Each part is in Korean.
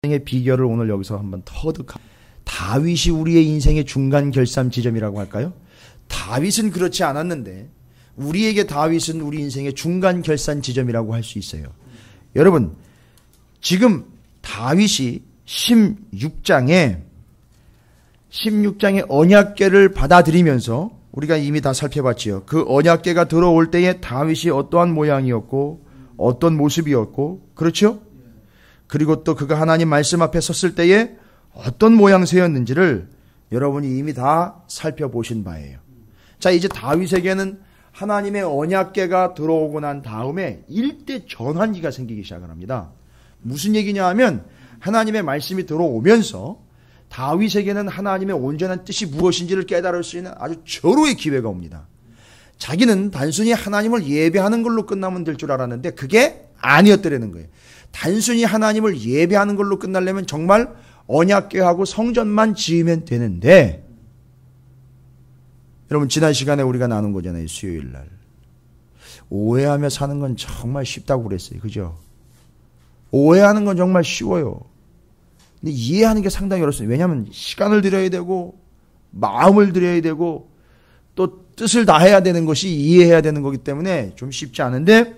인생의 비결을 오늘 여기서 한번 터득합니다. 다윗이 우리의 인생의 중간 결산 지점이라고 할까요? 다윗은 그렇지 않았는데 우리에게 다윗은 우리 인생의 중간 결산 지점이라고 할 수 있어요. 여러분, 지금 다윗이 16장에 언약궤를 받아들이면서 우리가 이미 다 살펴봤지요. 그 언약궤가 들어올 때에 다윗이 어떠한 모양이었고 어떤 모습이었고, 그렇죠? 그리고 또 그가 하나님 말씀 앞에 섰을 때에 어떤 모양새였는지를 여러분이 이미 다 살펴보신 바예요. 자, 이제 다윗에게는 하나님의 언약궤가 들어오고 난 다음에 일대 전환기가 생기기 시작을 합니다. 무슨 얘기냐 하면 하나님의 말씀이 들어오면서 다윗에게는 하나님의 온전한 뜻이 무엇인지를 깨달을 수 있는 아주 절호의 기회가 옵니다. 자기는 단순히 하나님을 예배하는 걸로 끝나면 될 줄 알았는데 그게 아니었더라는 거예요. 단순히 하나님을 예배하는 걸로 끝나려면 정말 언약궤하고 성전만 지으면 되는데, 여러분 지난 시간에 우리가 나눈 거잖아요. 수요일 날 오해하며 사는 건 정말 쉽다고 그랬어요. 그죠? 오해하는 건 정말 쉬워요. 근데 이해하는 게 상당히 어렵습니다. 왜냐하면 시간을 들여야 되고 마음을 들여야 되고 또 뜻을 다해야 되는 것이 이해해야 되는 거기 때문에 좀 쉽지 않은데,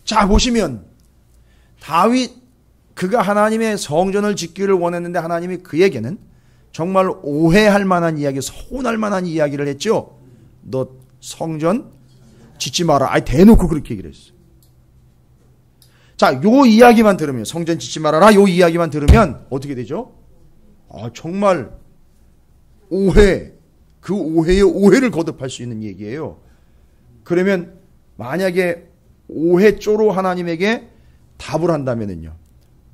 자 보시면 다윗, 그가 하나님의 성전을 짓기를 원했는데 하나님이 그에게는 정말 오해할 만한 이야기, 서운할 만한 이야기를 했죠. 너 성전 짓지 마라. 아니 대놓고 그렇게 얘기를 했어요. 자, 요 이야기만 들으면, 성전 짓지 말아라 요 이야기만 들으면 어떻게 되죠? 정말 오해, 그 오해의 오해를 거듭할 수 있는 얘기예요. 그러면 만약에 오해조로 하나님에게 답을 한다면은요,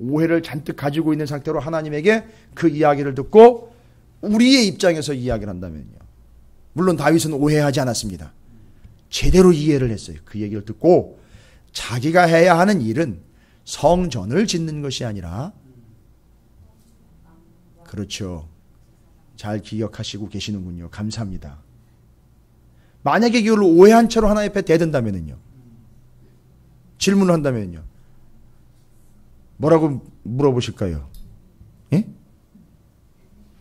오해를 잔뜩 가지고 있는 상태로 하나님에게 그 이야기를 듣고 우리의 입장에서 이야기를 한다면요, 물론 다윗은 오해하지 않았습니다. 제대로 이해를 했어요. 그 얘기를 듣고 자기가 해야 하는 일은 성전을 짓는 것이 아니라, 그렇죠, 잘 기억하시고 계시는군요. 감사합니다. 만약에 이걸 오해한 채로 하나님 앞에 대든다면요, 질문을 한다면요, 뭐라고 물어보실까요? 예?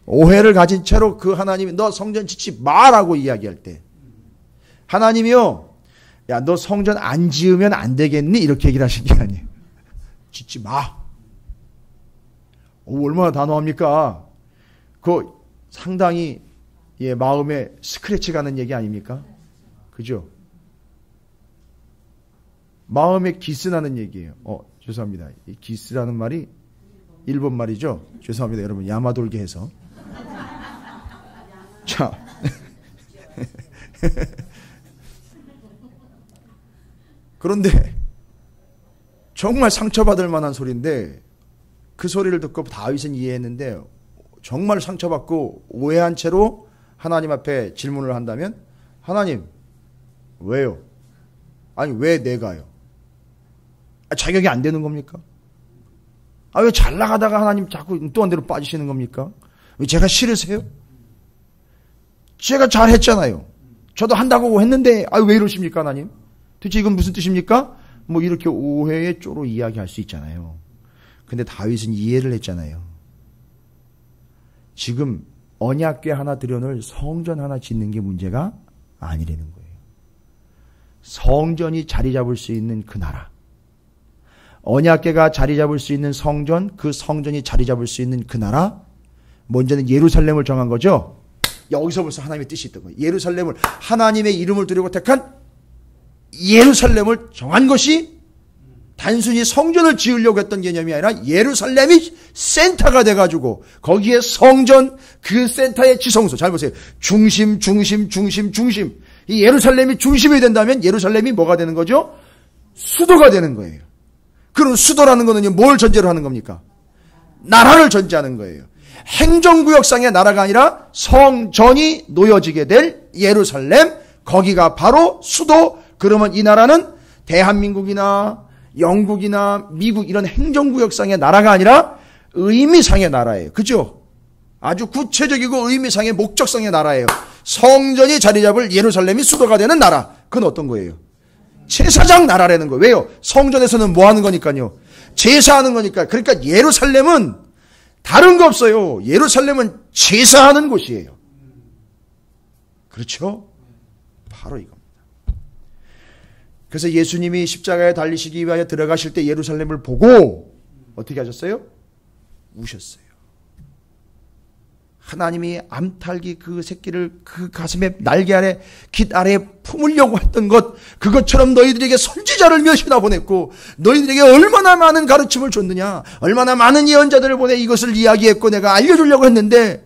오해를 가진 채로 그 하나님이 너 성전 짓지 마라고 이야기할 때 하나님이요, 야 너 성전 안 지으면 안 되겠니? 이렇게 얘기를 하신 게 아니에요. 짓지 마. 얼마나 단호합니까? 그 상당히 마음에 스크래치 가는 얘기 아닙니까? 그죠? 마음에 기스나는 얘기예요. 죄송합니다. 이 기스라는 말이 일본 말이죠. 죄송합니다. 여러분 야마돌게 해서. 자. 그런데 정말 상처받을 만한 소리인데 그 소리를 듣고 다윗은 이해했는데 정말 상처받고 오해한 채로 하나님 앞에 질문을 한다면, 하나님 왜요? 아니 왜 내가요? 자격이 안 되는 겁니까? 왜 잘 나가다가 하나님 자꾸 엉뚱한 데로 빠지시는 겁니까? 왜 제가 싫으세요? 제가 잘했잖아요. 저도 한다고 했는데 왜 이러십니까 하나님? 도대체 이건 무슨 뜻입니까? 뭐 이렇게 오해의 쪼로 이야기할 수 있잖아요. 근데 다윗은 이해를 했잖아요. 지금 언약궤 하나 들여놓을 성전 하나 짓는 게 문제가 아니라는 거예요. 성전이 자리 잡을 수 있는 그 나라, 언약궤가 자리 잡을 수 있는 성전, 그 성전이 자리 잡을 수 있는 그 나라, 먼저는 예루살렘을 정한 거죠. 여기서 벌써 하나님의 뜻이 있던 거예요. 예루살렘을, 하나님의 이름을 두려고 택한 예루살렘을 정한 것이 단순히 성전을 지으려고 했던 개념이 아니라 예루살렘이 센터가 돼가지고 거기에 성전, 그 센터의 지성소, 잘 보세요. 중심. 이 예루살렘이 중심이 된다면 예루살렘이 뭐가 되는 거죠? 수도가 되는 거예요. 그럼 수도라는 거는 뭘 전제로 하는 겁니까? 나라를 전제하는 거예요. 행정구역상의 나라가 아니라 성전이 놓여지게 될 예루살렘, 거기가 바로 수도. 그러면 이 나라는 대한민국이나 영국이나 미국 이런 행정구역상의 나라가 아니라 의미상의 나라예요. 그죠? 아주 구체적이고 의미상의 목적상의 나라예요. 성전이 자리 잡을 예루살렘이 수도가 되는 나라. 그건 어떤 거예요? 제사장 나라라는 거예요. 왜요? 성전에서는 뭐 하는 거니까요? 제사하는 거니까. 그러니까 예루살렘은 다른 거 없어요. 예루살렘은 제사하는 곳이에요. 그렇죠? 바로 이겁니다. 그래서 예수님이 십자가에 달리시기 위하여 들어가실 때 예루살렘을 보고 어떻게 하셨어요? 우셨어요. 하나님이 암탉이 그 새끼를 그 가슴에 날개 아래 깃 아래에 품으려고 했던 것, 그것처럼 너희들에게 선지자를 몇이나 보냈고 너희들에게 얼마나 많은 가르침을 줬느냐, 얼마나 많은 예언자들을 보내 이것을 이야기했고 내가 알려주려고 했는데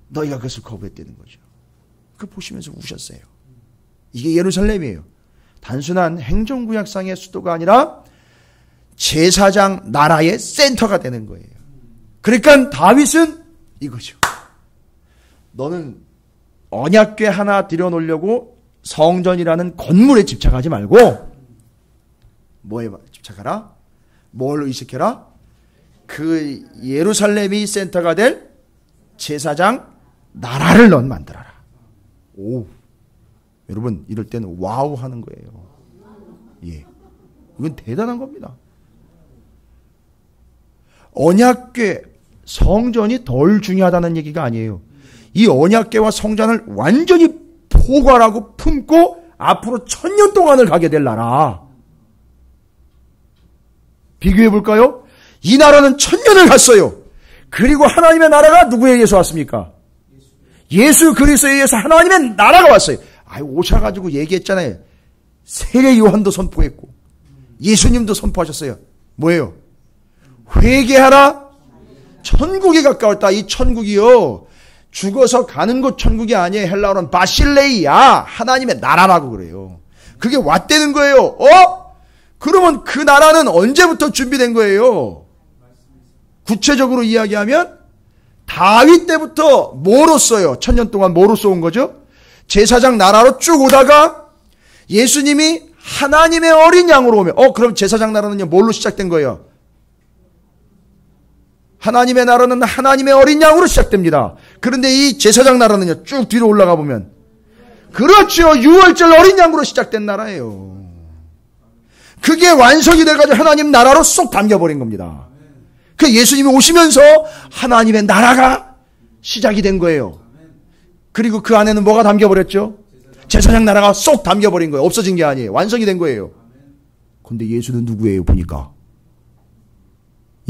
너희가 그것을 거부했다는 거죠. 그거 보시면서 우셨어요. 이게 예루살렘이에요. 단순한 행정구역상의 수도가 아니라 제사장 나라의 센터가 되는 거예요. 그러니까 다윗은 이거죠. 너는 언약궤 하나 들여놓으려고 성전이라는 건물에 집착하지 말고 뭐에 집착하라? 뭘 의식해라? 그 예루살렘이 센터가 될 제사장 나라를 넌 만들어라. 오, 여러분 이럴 때는 와우 하는 거예요. 예, 이건 대단한 겁니다. 언약궤 성전이 덜 중요하다는 얘기가 아니에요. 이 언약궤와 성전을 완전히 포괄하고 품고 앞으로 1000년 동안을 가게 될 나라. 비교해 볼까요? 이 나라는 1000년을 갔어요. 그리고 하나님의 나라가 누구에 의해서 왔습니까? 예수 그리스도에 의해서 하나님의 나라가 왔어요. 오셔가지고 얘기했잖아요. 세례 요한도 선포했고 예수님도 선포하셨어요. 뭐예요? 회개하라. 천국이 가까웠다. 이 천국이요, 죽어서 가는 곳 천국이 아니에요. 헬라어로는 바실레이야. 하나님의 나라라고 그래요. 그게 왔다는 거예요. 그러면 그 나라는 언제부터 준비된 거예요? 구체적으로 이야기하면 다윗 때부터 뭐로써요? 1000년 동안 뭐로써 온 거죠? 제사장 나라로 쭉 오다가 예수님이 하나님의 어린 양으로 오면 그럼 제사장 나라는요 뭘로 시작된 거예요? 하나님의 나라는 하나님의 어린 양으로 시작됩니다. 그런데 이 제사장 나라는요 쭉 뒤로 올라가 보면 그렇죠, 유월절 어린 양으로 시작된 나라예요. 그게 완성이 돼가지고 하나님 나라로 쏙 담겨버린 겁니다. 그 예수님이 오시면서 하나님의 나라가 시작이 된 거예요. 그리고 그 안에는 뭐가 담겨버렸죠? 제사장 나라가 쏙 담겨버린 거예요. 없어진 게 아니에요. 완성이 된 거예요. 근데 예수는 누구예요? 보니까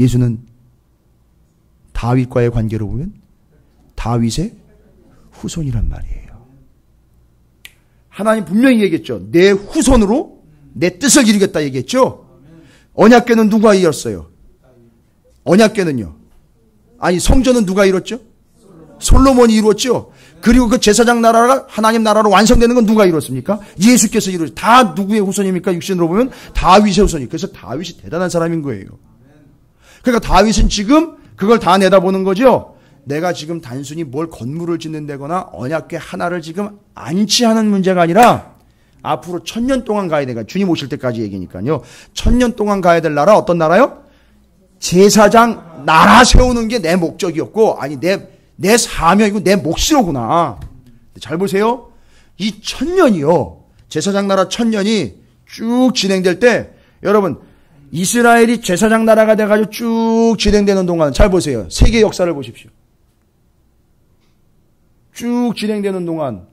예수는 다윗과의 관계로 보면 다윗의 후손이란 말이에요. 하나님 분명히 얘기했죠. 내 후손으로 내 뜻을 이루겠다 얘기했죠. 언약궤는 누가 이뤘어요? 언약궤는요, 성전은 누가 이뤘죠? 솔로몬이 이루었죠. 그리고 그 제사장 나라가 하나님 나라로 완성되는 건 누가 이뤘습니까? 예수께서 이루었죠. 다 누구의 후손입니까? 육신으로 보면 다윗의 후손이. 그래서 다윗이 대단한 사람인 거예요. 그러니까 다윗은 지금 그걸 다 내다보는 거죠. 내가 지금 단순히 뭘 건물을 짓는다거나 언약궤 하나를 지금 안치하는 문제가 아니라 앞으로 1000년 동안 가야 되니까, 주님 오실 때까지 얘기니까요. 1000년 동안 가야 될 나라, 어떤 나라요? 제사장 나라 세우는 게 내 목적이었고, 내 사명이고 내 몫이로구나. 잘 보세요. 이 1000년이요. 제사장 나라 1000년이 쭉 진행될 때, 여러분, 이스라엘이 제사장 나라가 돼가지고 쭉 진행되는 동안, 잘 보세요. 세계 역사를 보십시오. 쭉 진행되는 동안,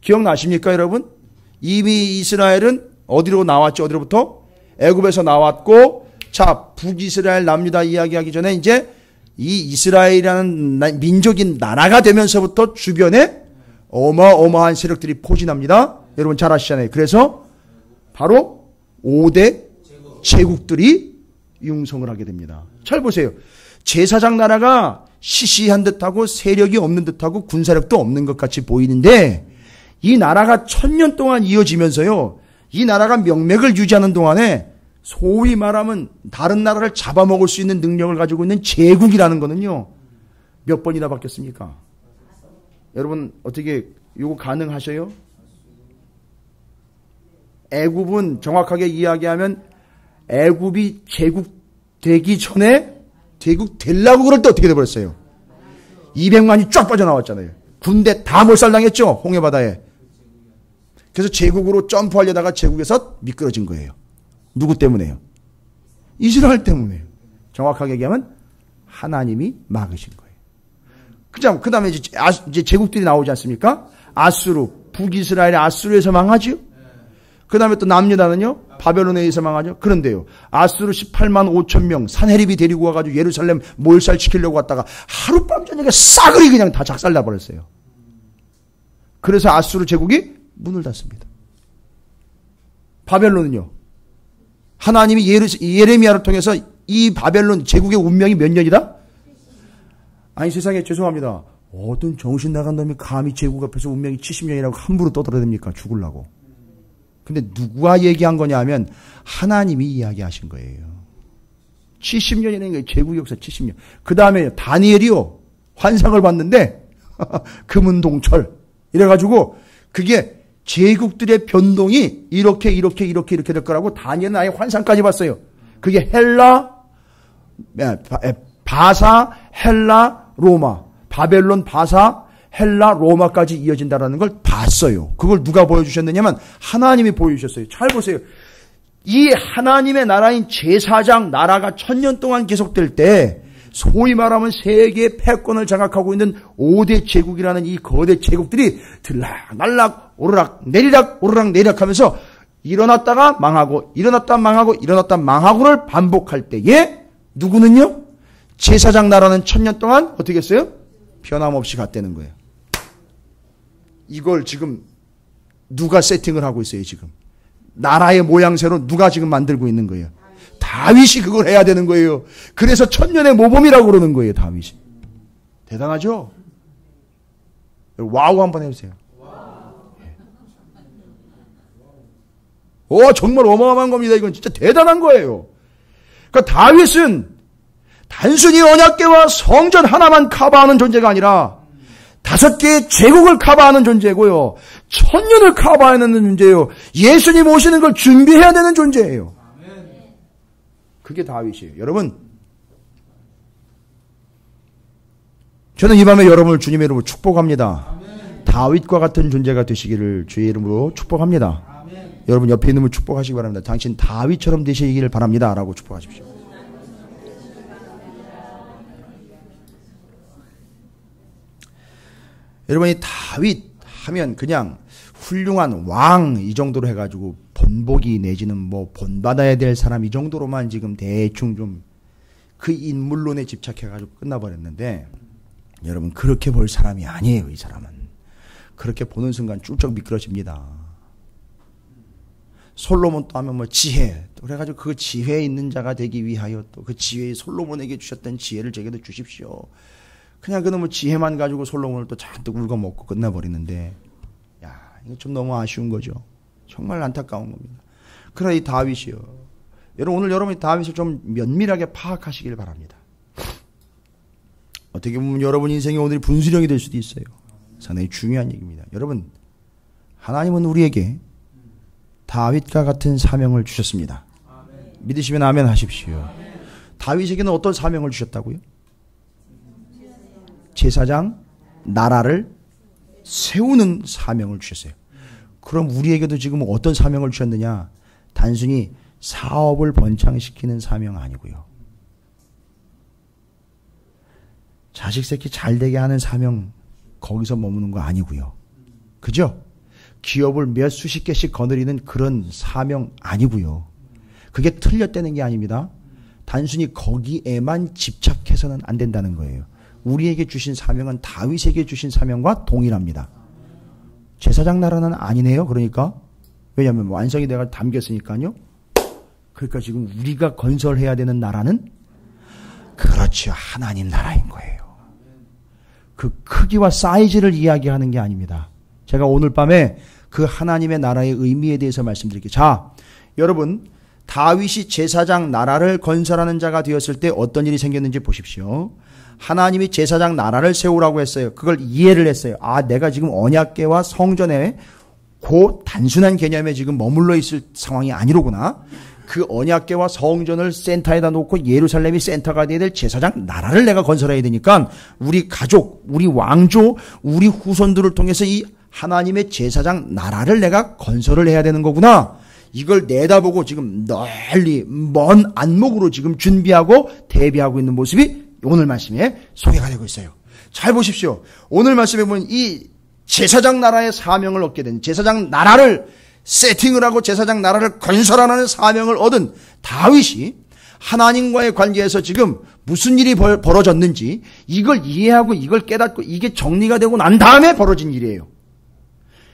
기억나십니까, 여러분? 이미 이스라엘은 어디로 나왔죠? 어디로부터? 애굽에서 나왔고, 자, 북이스라엘 남유다 이야기하기 전에 이제 이 이스라엘이라는 민족인 나라가 되면서부터 주변에 어마어마한 세력들이 포진합니다. 여러분 잘 아시잖아요. 그래서 바로 5대 제국들이 융성을 하게 됩니다. 잘 보세요. 제사장 나라가 시시한 듯하고 세력이 없는 듯하고 군사력도 없는 것 같이 보이는데, 이 나라가 1000년 동안 이어지면서요, 이 나라가 명맥을 유지하는 동안에 소위 말하면 다른 나라를 잡아먹을 수 있는 능력을 가지고 있는 제국이라는 거는요, 몇 번이나 바뀌었습니까? 여러분 어떻게 이거 가능하셔요? 애굽은 정확하게 이야기하면 애굽이 제국 되기 전에 제국 되려고 그럴 때 어떻게 돼버렸어요? 200만이 쫙 빠져나왔잖아요. 군대 다 몰살당했죠, 홍해바다에. 그래서 제국으로 점프하려다가 제국에서 미끄러진 거예요. 누구 때문에요? 이스라엘 때문에요. 정확하게 얘기하면 하나님이 막으신 거예요. 그 다음에 이제 제국들이 나오지 않습니까? 아수르, 북이스라엘의 아수르에서 망하죠. 그 다음에 또 남유다는요, 바벨론에 의해서 망하죠. 그런데요, 아수르 18만 5천 명 산헤립이 데리고 와가지고 예루살렘 몰살시키려고 왔다가 하룻밤 저녁에 싸그리 그냥 다 작살나버렸어요. 그래서 아수르 제국이 문을 닫습니다. 바벨론은요, 하나님이 예레미야를 통해서 이 바벨론 제국의 운명이 몇 년이다? 아니 세상에 죄송합니다. 어떤 정신 나간 놈이 감히 제국 앞에서 운명이 70년이라고 함부로 떠들어댑니까? 죽으려고. 근데 누가 얘기한 거냐 하면 하나님이 이야기하신 거예요. 70년이라는 게 제국 역사 70년. 그 다음에 다니엘이요, 환상을 봤는데 금은동철 이래가지고 그게 제국들의 변동이 이렇게 될 거라고 다니엘은 아예 환상까지 봤어요. 그게 바사, 헬라, 로마, 바벨론, 바사, 헬라, 로마까지 이어진다라는 걸 봤어요. 그걸 누가 보여주셨느냐면 하나님이 보여주셨어요. 잘 보세요. 이 하나님의 나라인 제사장 나라가 1000년 동안 계속될 때 소위 말하면 세계의 패권을 장악하고 있는 5대 제국이라는 이 거대 제국들이 들락날락 오르락 내리락 하면서 일어났다가 망하고 일어났다 망하고 일어났다 망하고를 반복할 때에 누구는요? 제사장 나라는 1000년 동안 어떻게 했어요? 변함없이 갔다는 거예요. 이걸 지금 누가 세팅을 하고 있어요, 지금? 나라의 모양새로 누가 지금 만들고 있는 거예요? 다윗이 그걸 해야 되는 거예요. 그래서 1000년의 모범이라고 그러는 거예요, 다윗이. 대단하죠? 와우 한번 해주세요. 정말 어마어마한 겁니다. 이건 진짜 대단한 거예요. 그러니까 다윗은 단순히 언약궤와 성전 하나만 커버하는 존재가 아니라 5개의 제국을 커버하는 존재고요. 1000년을 커버하는 존재예요. 예수님 오시는 걸 준비해야 되는 존재예요. 그게 다윗이에요. 여러분, 저는 이 밤에 여러분을 주님의 이름으로 축복합니다. 다윗과 같은 존재가 되시기를 주의 이름으로 축복합니다. 여러분 옆에 있는 분 축복하시기 바랍니다. 당신 다윗처럼 되시기를 바랍니다. 라고 축복하십시오. 여러분이 다윗 하면 그냥 훌륭한 왕 이 정도로 해가지고 본보기 내지는 뭐 본받아야 될 사람 이 정도로만 지금 대충 좀 그 인물론에 집착해가지고 끝나버렸는데 여러분 그렇게 볼 사람이 아니에요. 이 사람은 그렇게 보는 순간 쭉 미끄러집니다. 솔로몬 또 하면 뭐 지혜 또 그래가지고 그 지혜에 있는 자가 되기 위하여 또 그 지혜에 솔로몬에게 주셨던 지혜를 제게도 주십시오. 그냥 그놈의 지혜만 가지고 솔로몬을 또 잔뜩 울거먹고 끝나버리는데, 야, 이거 좀 너무 아쉬운 거죠. 정말 안타까운 겁니다. 그러나 이 다윗이요. 여러분, 오늘 여러분이 다윗을 좀 면밀하게 파악하시길 바랍니다. 어떻게 보면 여러분 인생이 오늘 분수령이 될 수도 있어요. 상당히 중요한 얘기입니다. 여러분, 하나님은 우리에게 다윗과 같은 사명을 주셨습니다. 믿으시면 아멘 하십시오. 다윗에게는 어떤 사명을 주셨다고요? 제사장 나라를 세우는 사명을 주셨어요. 그럼 우리에게도 지금 어떤 사명을 주셨느냐? 단순히 사업을 번창시키는 사명 아니고요. 자식 새끼 잘 되게 하는 사명 거기서 머무는 거 아니고요. 그죠? 기업을 몇 수십 개씩 거느리는 그런 사명 아니고요. 그게 틀렸다는 게 아닙니다. 단순히 거기에만 집착해서는 안 된다는 거예요. 우리에게 주신 사명은 다윗에게 주신 사명과 동일합니다. 제사장 나라는 아니네요. 그러니까 왜냐하면 완성이 내가 담겼으니까요. 그러니까 지금 우리가 건설해야 되는 나라는 그렇죠. 하나님 나라인 거예요. 그 크기와 사이즈를 이야기하는 게 아닙니다. 제가 오늘 밤에 그 하나님의 나라의 의미에 대해서 말씀드릴게요. 자, 여러분 다윗이 제사장 나라를 건설하는 자가 되었을 때 어떤 일이 생겼는지 보십시오. 하나님이 제사장 나라를 세우라고 했어요. 그걸 이해를 했어요. 아, 내가 지금 언약궤와 성전에 그 단순한 개념에 지금 머물러 있을 상황이 아니로구나. 그 언약궤와 성전을 센터에다 놓고 예루살렘이 센터가 돼야 될 제사장 나라를 내가 건설해야 되니까 우리 가족, 우리 왕조, 우리 후손들을 통해서 이 하나님의 제사장 나라를 내가 건설을 해야 되는 거구나. 이걸 내다보고 지금 널리 먼 안목으로 지금 준비하고 대비하고 있는 모습이 오늘 말씀에 소개가 되고 있어요. 잘 보십시오. 오늘 말씀에 보면 이 제사장 나라의 사명을 얻게 된, 제사장 나라를 세팅을 하고 제사장 나라를 건설하는 사명을 얻은 다윗이 하나님과의 관계에서 지금 무슨 일이 벌어졌는지 이걸 이해하고 이걸 깨닫고 이게 정리가 되고 난 다음에 벌어진 일이에요.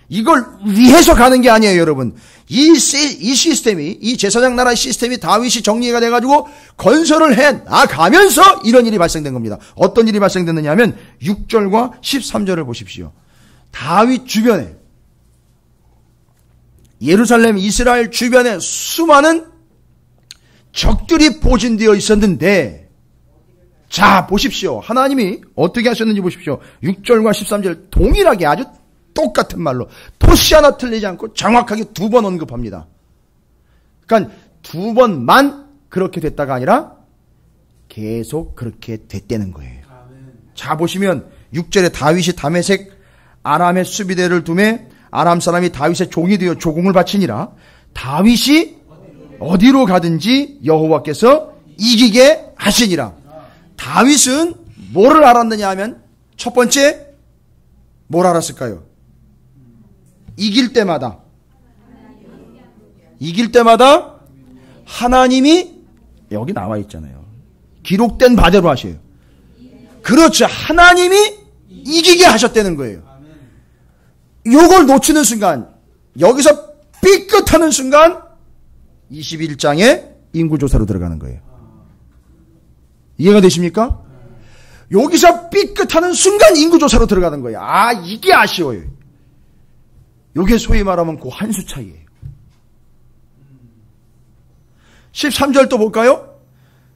이걸 위해서 가는 게 아니에요, 여러분. 이 시스템이, 이 제사장 나라의 시스템이 다윗이 정리가 돼가지고 건설을 해 나가면서 이런 일이 발생된 겁니다. 어떤 일이 발생됐느냐 하면 6절과 13절을 보십시오. 다윗 주변에, 예루살렘 이스라엘 주변에 수많은 적들이 포진되어 있었는데, 자 보십시오. 하나님이 어떻게 하셨는지 보십시오. 6절과 13절 동일하게 아주 똑같은 말로 토시 하나 틀리지 않고 정확하게 2번 언급합니다. 그러니까 2번만 그렇게 됐다가 아니라 계속 그렇게 됐다는 거예요. 자 보시면 6절에 다윗이 다메섹 아람의 수비대를 두매 아람 사람이 다윗의 종이 되어 조공을 바치니라. 다윗이 어디로 가든지 여호와께서 이기게 하시니라. 다윗은 뭐를 알았느냐 하면 첫 번째 뭘 알았을까요? 이길 때마다 하나님이 여기 나와 있잖아요. 기록된 바대로 하셔요. 그렇죠. 하나님이 이기게 하셨다는 거예요. 요걸 놓치는 순간, 여기서 삐끗하는 순간 21장에 인구조사로 들어가는 거예요. 이해가 되십니까? 여기서 삐끗하는 순간 인구조사로 들어가는 거예요. 아, 이게 아쉬워요. 이게 소위 말하면 그 한 수 차이예요. 13절 또 볼까요?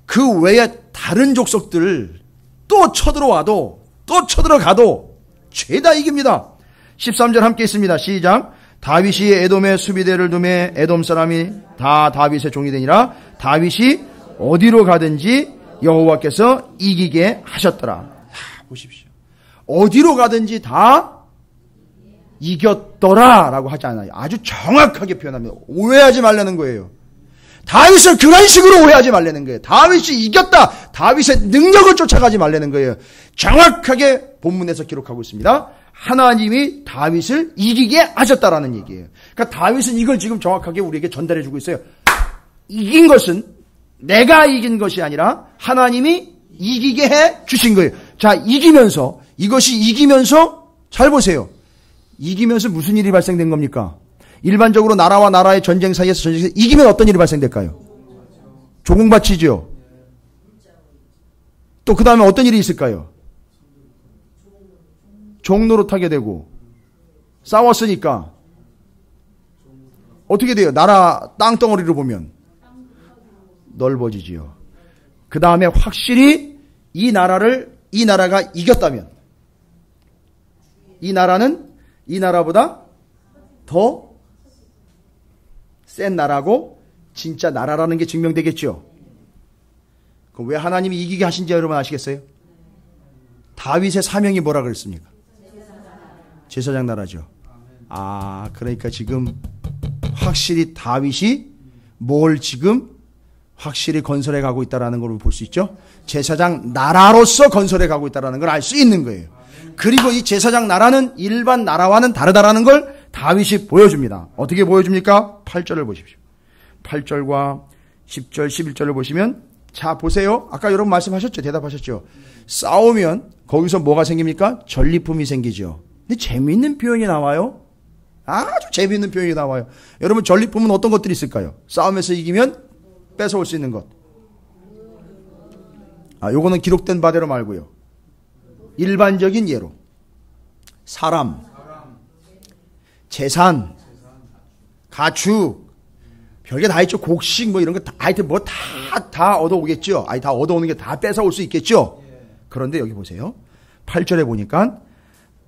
그 외에 다른 족속들 또 쳐들어와도 또 쳐들어가도 죄다 이깁니다. 13절 함께 있습니다. 시작. 다윗이 에돔의 수비대를 두매 에돔 사람이 다 다윗의 종이 되니라. 다윗이 어디로 가든지 여호와께서 이기게 하셨더라. 보십시오. 어디로 가든지 다 이겼더라 라고 하지 않아요. 아주 정확하게 표현합니다. 오해하지 말라는 거예요. 다윗을 그런 식으로 오해하지 말라는 거예요. 다윗이 이겼다. 다윗의 능력을 쫓아가지 말라는 거예요. 정확하게 본문에서 기록하고 있습니다. 하나님이 다윗을 이기게 하셨다라는 얘기예요. 그러니까 다윗은 이걸 지금 정확하게 우리에게 전달해 주고 있어요. 이긴 것은 내가 이긴 것이 아니라 하나님이 이기게 해 주신 거예요. 자, 이기면서, 이것이 이기면서 잘 보세요. 이기면서 무슨 일이 발생된 겁니까? 일반적으로 나라와 나라의 전쟁 사이에서 이기면 어떤 일이 발생될까요? 조공바치죠. 또 그 다음에 어떤 일이 있을까요? 종노릇하게 되고, 싸웠으니까 어떻게 돼요? 나라 땅덩어리로 보면 넓어지지요. 그 다음에 확실히 이 나라가 이겼다면 이 나라는 이 나라보다 더 센 나라고 진짜 나라라는 게 증명되겠죠. 그럼 왜 하나님이 이기게 하신지 여러분 아시겠어요? 다윗의 사명이 뭐라 그랬습니까? 제사장 나라죠. 아, 그러니까 지금 확실히 다윗이 뭘 지금 확실히 건설해 가고 있다는 걸 볼 수 있죠. 제사장 나라로서 건설해 가고 있다는 걸 알 수 있는 거예요. 그리고 이 제사장 나라는 일반 나라와는 다르다라는 걸 다윗이 보여줍니다. 어떻게 보여줍니까? 8절을 보십시오. 8절과 10절, 11절을 보시면, 자 보세요. 아까 여러분 말씀하셨죠? 대답하셨죠? 싸우면 거기서 뭐가 생깁니까? 전리품이 생기죠. 근데 재미있는 표현이 나와요. 아주 재미있는 표현이 나와요. 여러분 전리품은 어떤 것들이 있을까요? 싸움에서 이기면 뺏어올 수 있는 것. 요거는 기록된 바대로 말고요. 일반적인 예로 사람, 재산, 가축, 별게 다 있죠. 곡식 뭐 이런 거 다, 하여튼 뭐 다 얻어오겠죠. 다 얻어오는 게 다 뺏어올 수 있겠죠. 그런데 여기 보세요. 8절에 보니까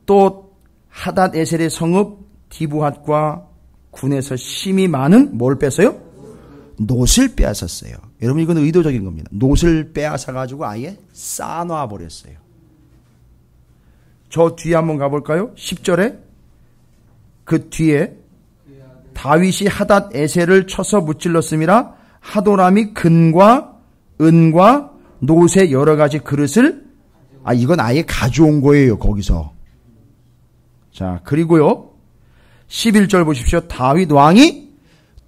또 하닷 에셀의 성읍 디브핫과 군에서 심이 많은 뭘 뺐어요? 놋을 빼앗았어요. 여러분 이건 의도적인 겁니다. 놋을 빼앗아가지고 아예 쌓아놔 버렸어요. 저 뒤에 한번 가볼까요? 10절에 그 뒤에 다윗이 하닷 에셀을 쳐서 무찔렀음이라 하도람이 금과 은과 놋의 여러 가지 그릇을 이건 아예 가져온 거예요. 거기서. 자, 그리고요. 11절 보십시오. 다윗 왕이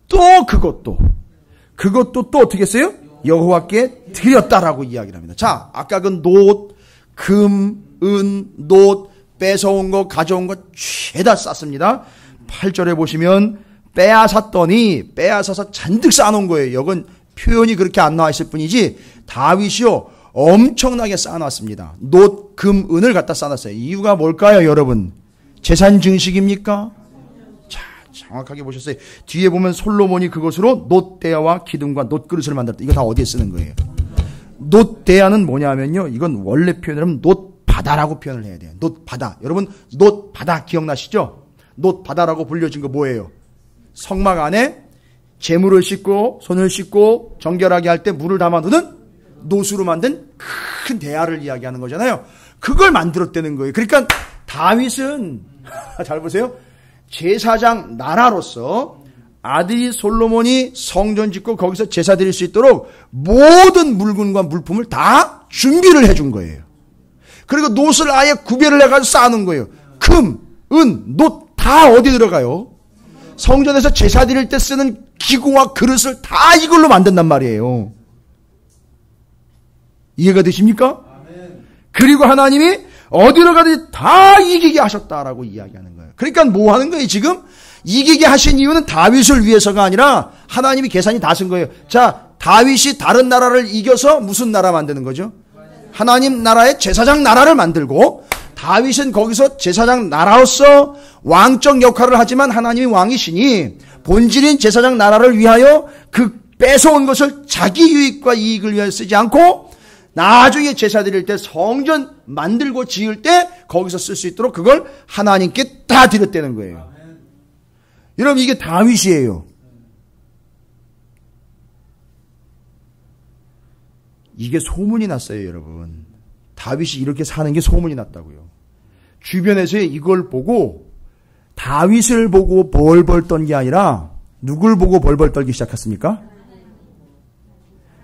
또 그것도 또 어떻게 했어요? 여호와께 드렸다라고 이야기를 합니다. 자, 아까 그 놋, 금, 은, 놋 뺏어온 거 가져온 거 죄다 쌌습니다. 8절에 보시면 빼앗아서 잔뜩 쌓아놓은 거예요. 이건 표현이 그렇게 안 나와 있을 뿐이지 다윗이요 엄청나게 쌓아놨습니다. 놋, 금, 은을 갖다 쌓아놨어요. 이유가 뭘까요, 여러분? 재산 증식입니까? 자, 정확하게 보셨어요. 뒤에 보면 솔로몬이 그것으로 놋대야와 기둥과 놋그릇을 만들었다. 이거 다 어디에 쓰는 거예요? 놋대야는 뭐냐면요, 이건 원래 표현을 하면 놋바다라고 표현을 해야 돼요. 놋바다. 여러분 놋바다 기억나시죠? 놋바다라고 불려진 거 뭐예요? 성막 안에 재물을 씻고 손을 씻고 정결하게 할 때 물을 담아두는 놋으로 만든 큰 대야를 이야기하는 거잖아요. 그걸 만들었다는 거예요. 그러니까 다윗은 잘 보세요. 제사장 나라로서 아들이 솔로몬이 성전 짓고 거기서 제사 드릴 수 있도록 모든 물건과 물품을 다 준비를 해준 거예요. 그리고 놋을 아예 구별을 해가지고 쌓아놓은 거예요. 금, 은, 놋 다 어디 들어가요? 성전에서 제사 드릴 때 쓰는 기구와 그릇을 다 이걸로 만든단 말이에요. 이해가 되십니까? 그리고 하나님이 어디로 가든지 다 이기게 하셨다라고 이야기하는 거예요. 그러니까 뭐 하는 거예요? 지금 이기게 하신 이유는 다윗을 위해서가 아니라 하나님이 계산이 다 쓴 거예요. 자, 다윗이 다른 나라를 이겨서 무슨 나라 만드는 거죠? 하나님 나라의 제사장 나라를 만들고, 다윗은 거기서 제사장 나라로서 왕적 역할을 하지만 하나님이 왕이시니 본질인 제사장 나라를 위하여 그 뺏어온 것을 자기 유익과 이익을 위하여 쓰지 않고 나중에 제사 드릴 때 성전 만들고 지을 때 거기서 쓸 수 있도록 그걸 하나님께 다 드렸다는 거예요. 여러분, 이게 다윗이에요. 이게 소문이 났어요, 여러분. 다윗이 이렇게 사는 게 소문이 났다고요. 주변에서 이걸 보고 다윗을 보고 벌벌 떤 게 아니라 누굴 보고 벌벌 떨기 시작했습니까?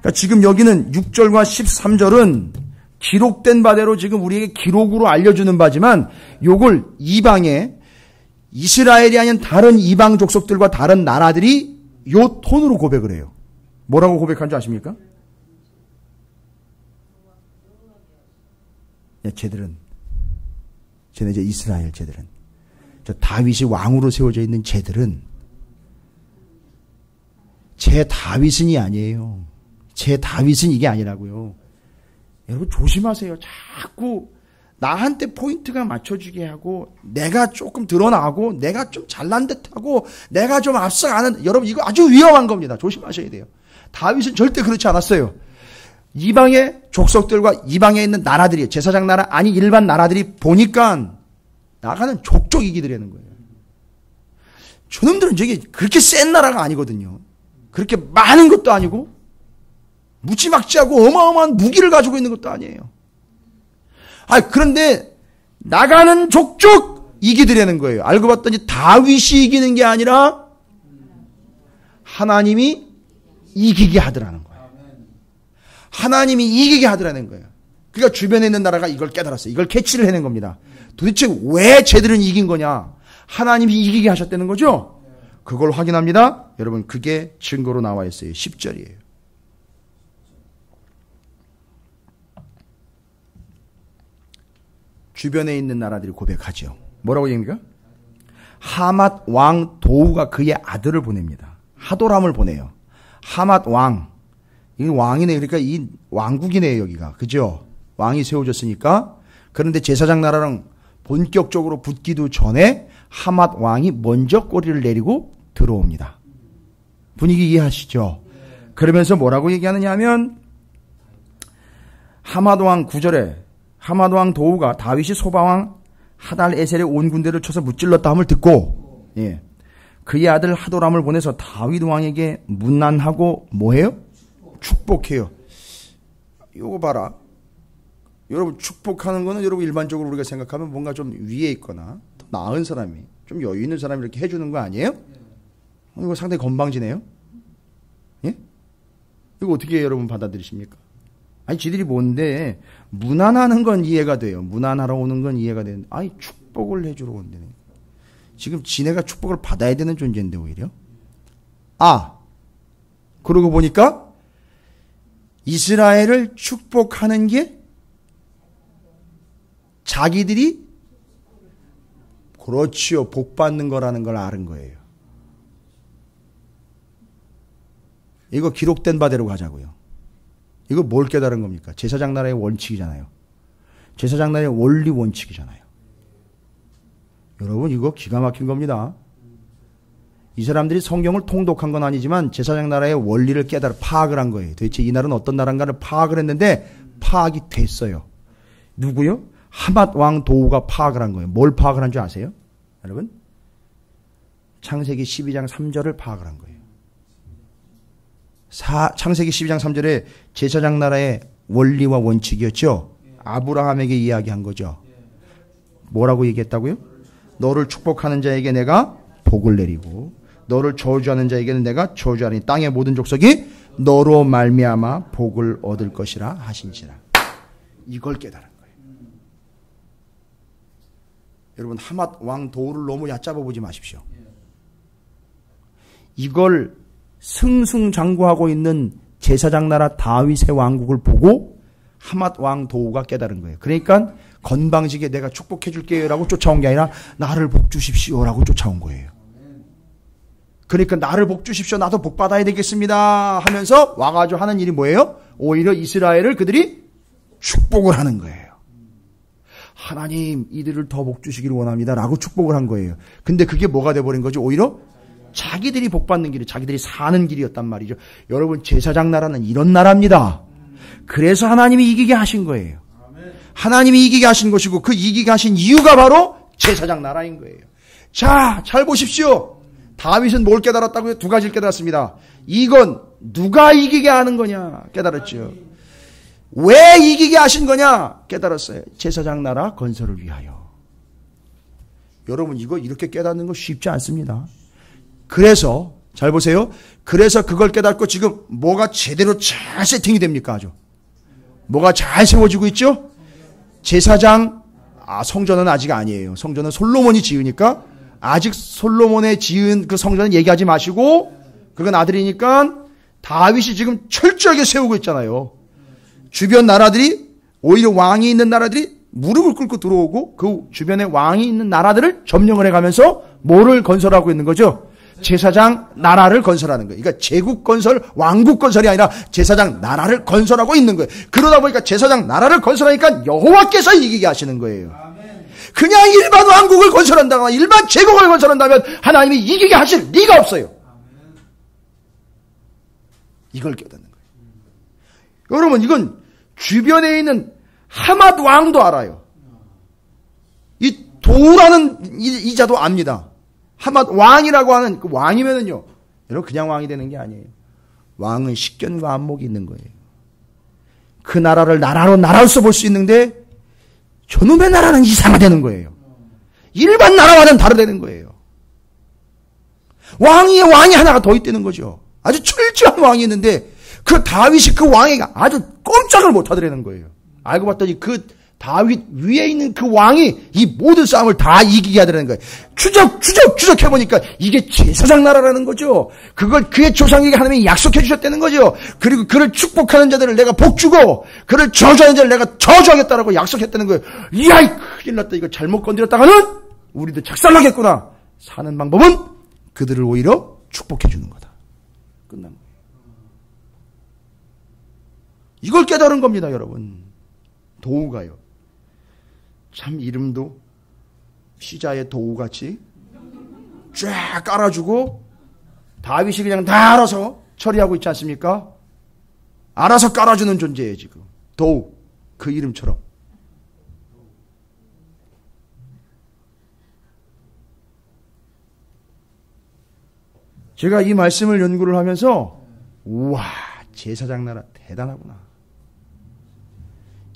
그러니까 지금 여기는 6절과 13절은 기록된 바대로 지금 우리에게 기록으로 알려주는 바지만 요걸 이방에 이스라엘이 아닌 다른 이방 족속들과 다른 나라들이 요 톤으로 고백을 해요. 뭐라고 고백한 줄 아십니까? 쟤는 이제 이스라엘 쟤들은, 저 다윗이 왕으로 세워져 있는 쟤들은 제 다윗은이 아니에요. 제 다윗은 이게 아니라고요. 여러분 조심하세요. 자꾸 나한테 포인트가 맞춰지게 하고 내가 조금 드러나고 내가 좀 잘난 듯하고 내가 좀 앞서가는, 여러분 이거 아주 위험한 겁니다. 조심하셔야 돼요. 다윗은 절대 그렇지 않았어요. 이방의 족속들과 이방에 있는 나라들이, 제사장 나라 아니 일반 나라들이 보니까 나가는 족족 이기더라는 거예요. 저놈들은 저게 그렇게 센 나라가 아니거든요. 그렇게 많은 것도 아니고 무지막지하고 어마어마한 무기를 가지고 있는 것도 아니에요. 그런데 나가는 족족 이기더라는 거예요. 알고 봤더니 다윗이 이기는 게 아니라 하나님이 이기게 하더라는 거예요. 하나님이 이기게 하더라는 거예요. 그러니까 주변에 있는 나라가 이걸 깨달았어요. 이걸 캐치를 해낸 겁니다. 도대체 왜 쟤들은 이긴 거냐? 하나님이 이기게 하셨다는 거죠? 그걸 확인합니다. 여러분, 그게 증거로 나와 있어요. 10절이에요. 주변에 있는 나라들이 고백하죠. 뭐라고 얘기합니까? 하맛 왕 도우가 그의 아들을 보냅니다. 하도람을 보내요. 하맛 왕. 이 왕이네. 그러니까 이 왕국이네요, 여기가. 그죠? 왕이 세워졌으니까. 그런데 제사장 나라랑 본격적으로 붙기도 전에 하맛 왕이 먼저 꼬리를 내리고 들어옵니다. 분위기 이해하시죠? 그러면서 뭐라고 얘기하느냐 하면, 하맛 왕 9절에 하맛 왕 도우가 다윗이 소바왕 하달 에셀의 온 군대를 쳐서 무찔렀다 함을 듣고, 그의 아들 하도람을 보내서 다윗 왕에게 문난하고 뭐해요? 축복해요. 요거 봐라. 여러분, 축복하는 거는 여러분 일반적으로 우리가 생각하면 뭔가 좀 위에 있거나 더 나은 사람이, 좀 여유 있는 사람이 이렇게 해주는 거 아니에요? 이거 상당히 건방지네요. 예? 이거 어떻게 여러분 받아들이십니까? 아니 지들이 뭔데 문안하는 건 이해가 돼요. 문안하러 오는 건 이해가 되는데 아니 축복을 해주러 온다네. 지금 지네가 축복을 받아야 되는 존재인데 오히려. 그러고 보니까 이스라엘을 축복하는 게 자기들이 그렇지요. 복 받는 거라는 걸 아는 거예요. 이거 기록된 바대로 가자고요. 이거 뭘 깨달은 겁니까? 제사장 나라의 원칙이잖아요. 제사장 나라의 원리 원칙이잖아요. 여러분 이거 기가 막힌 겁니다. 이 사람들이 성경을 통독한 건 아니지만 제사장 나라의 원리를 파악을 한 거예요. 도대체 이 나라는 어떤 나라인가를 파악을 했는데 파악이 됐어요. 누구요? 하맛 왕 도우가 파악을 한 거예요. 뭘 파악을 한 줄 아세요? 여러분? 창세기 12장 3절을 파악을 한 거예요. 창세기 12장 3절에 제사장 나라의 원리와 원칙이었죠. 아브라함에게 이야기한 거죠. 뭐라고 얘기했다고요? 너를 축복하는 자에게 내가 복을 내리고 너를 저주하는 자에게는 내가 저주하니 땅의 모든 족속이 너로 말미암아 복을 얻을 것이라 하신지라. 이걸 깨달은 거예요. 여러분 하맛 왕 도우를 너무 얕잡아 보지 마십시오. 이걸 승승장구하고 있는 제사장 나라 다윗의 왕국을 보고 하맛 왕 도우가 깨달은 거예요. 그러니까 건방지게 내가 축복해 줄게요 라고 쫓아온 게 아니라 나를 복 주십시오 라고 쫓아온 거예요. 그러니까 나를 복 주십시오. 나도 복 받아야 되겠습니다 하면서 와가지고 하는 일이 뭐예요? 오히려 이스라엘을 그들이 축복을 하는 거예요. 하나님 이들을 더 복 주시기를 원합니다 라고 축복을 한 거예요. 근데 그게 뭐가 돼버린 거죠? 오히려 자기들이 복 받는 길이 자기들이 사는 길이었단 말이죠. 여러분 제사장 나라는 이런 나라입니다. 그래서 하나님이 이기게 하신 거예요. 하나님이 이기게 하신 것이고 그 이기게 하신 이유가 바로 제사장 나라인 거예요. 자, 잘 보십시오. 다윗은 뭘 깨달았다고요? 두 가지를 깨달았습니다. 이건 누가 이기게 하는 거냐 깨달았죠. 왜 이기게 하신 거냐 깨달았어요. 제사장 나라 건설을 위하여. 여러분 이거 이렇게 깨닫는 거 쉽지 않습니다. 그래서 잘 보세요. 그래서 그걸 깨닫고 지금 뭐가 제대로 잘 세팅이 됩니까? 아주 뭐가 잘 세워지고 있죠? 제사장 성전은 아직 아니에요. 성전은 솔로몬이 지으니까 아직 솔로몬의 지은 그 성전은 얘기하지 마시고 그건 아들이니까 다윗이 지금 철저하게 세우고 있잖아요. 주변 나라들이 오히려 왕이 있는 나라들이 무릎을 꿇고 들어오고 그 주변에 왕이 있는 나라들을 점령을 해가면서 뭐를 건설하고 있는 거죠? 제사장 나라를 건설하는 거예요. 그러니까 제국 건설, 왕국 건설이 아니라 제사장 나라를 건설하고 있는 거예요. 그러다 보니까 제사장 나라를 건설하니까 여호와께서 이기게 하시는 거예요. 그냥 일반 왕국을 건설한다거나 일반 제국을 건설한다면 하나님이 이기게 하실 리가 없어요. 이걸 깨닫는 거예요. 여러분 이건 주변에 있는 하맛 왕도 알아요. 이 도라는 이자도 압니다. 하맛 왕이라고 하는 그 왕이면은요, 여러분 그냥 왕이 되는 게 아니에요. 왕은 식견과 안목이 있는 거예요. 그 나라를 나라로서 볼 수 있는데 저놈의 나라는 이상하다는 거예요. 일반 나라와는 다르다는 거예요. 왕이 하나가 더 있다는 거죠. 아주 철저한 왕이 있는데 그 다윗이 그 왕에게 아주 꼼짝을 못 하더라는 거예요. 알고 봤더니 그 다윗 위에 있는 그 왕이 이 모든 싸움을 다 이기게 하더라는 거예요. 추적 해보니까 이게 제사장 나라라는 거죠. 그걸 그의 조상에게 하나님이 약속해 주셨다는 거죠. 그리고 그를 축복하는 자들을 내가 복주고 그를 저주하는 자를 내가 저주하겠다라고 약속했다는 거예요. 이야, 큰일 났다. 이거 잘못 건드렸다가는 우리도 작살나겠구나. 사는 방법은 그들을 오히려 축복해 주는 거다. 끝난 거예요. 이걸 깨달은 겁니다, 여러분. 도우가요. 참 이름도 시자의 도우같이 쫙 깔아주고 다윗이 그냥 다 알아서 처리하고 있지 않습니까? 알아서 깔아주는 존재예요, 지금. 도우. 그 이름처럼. 제가 이 말씀을 연구를 하면서 우와, 제사장 나라 대단하구나.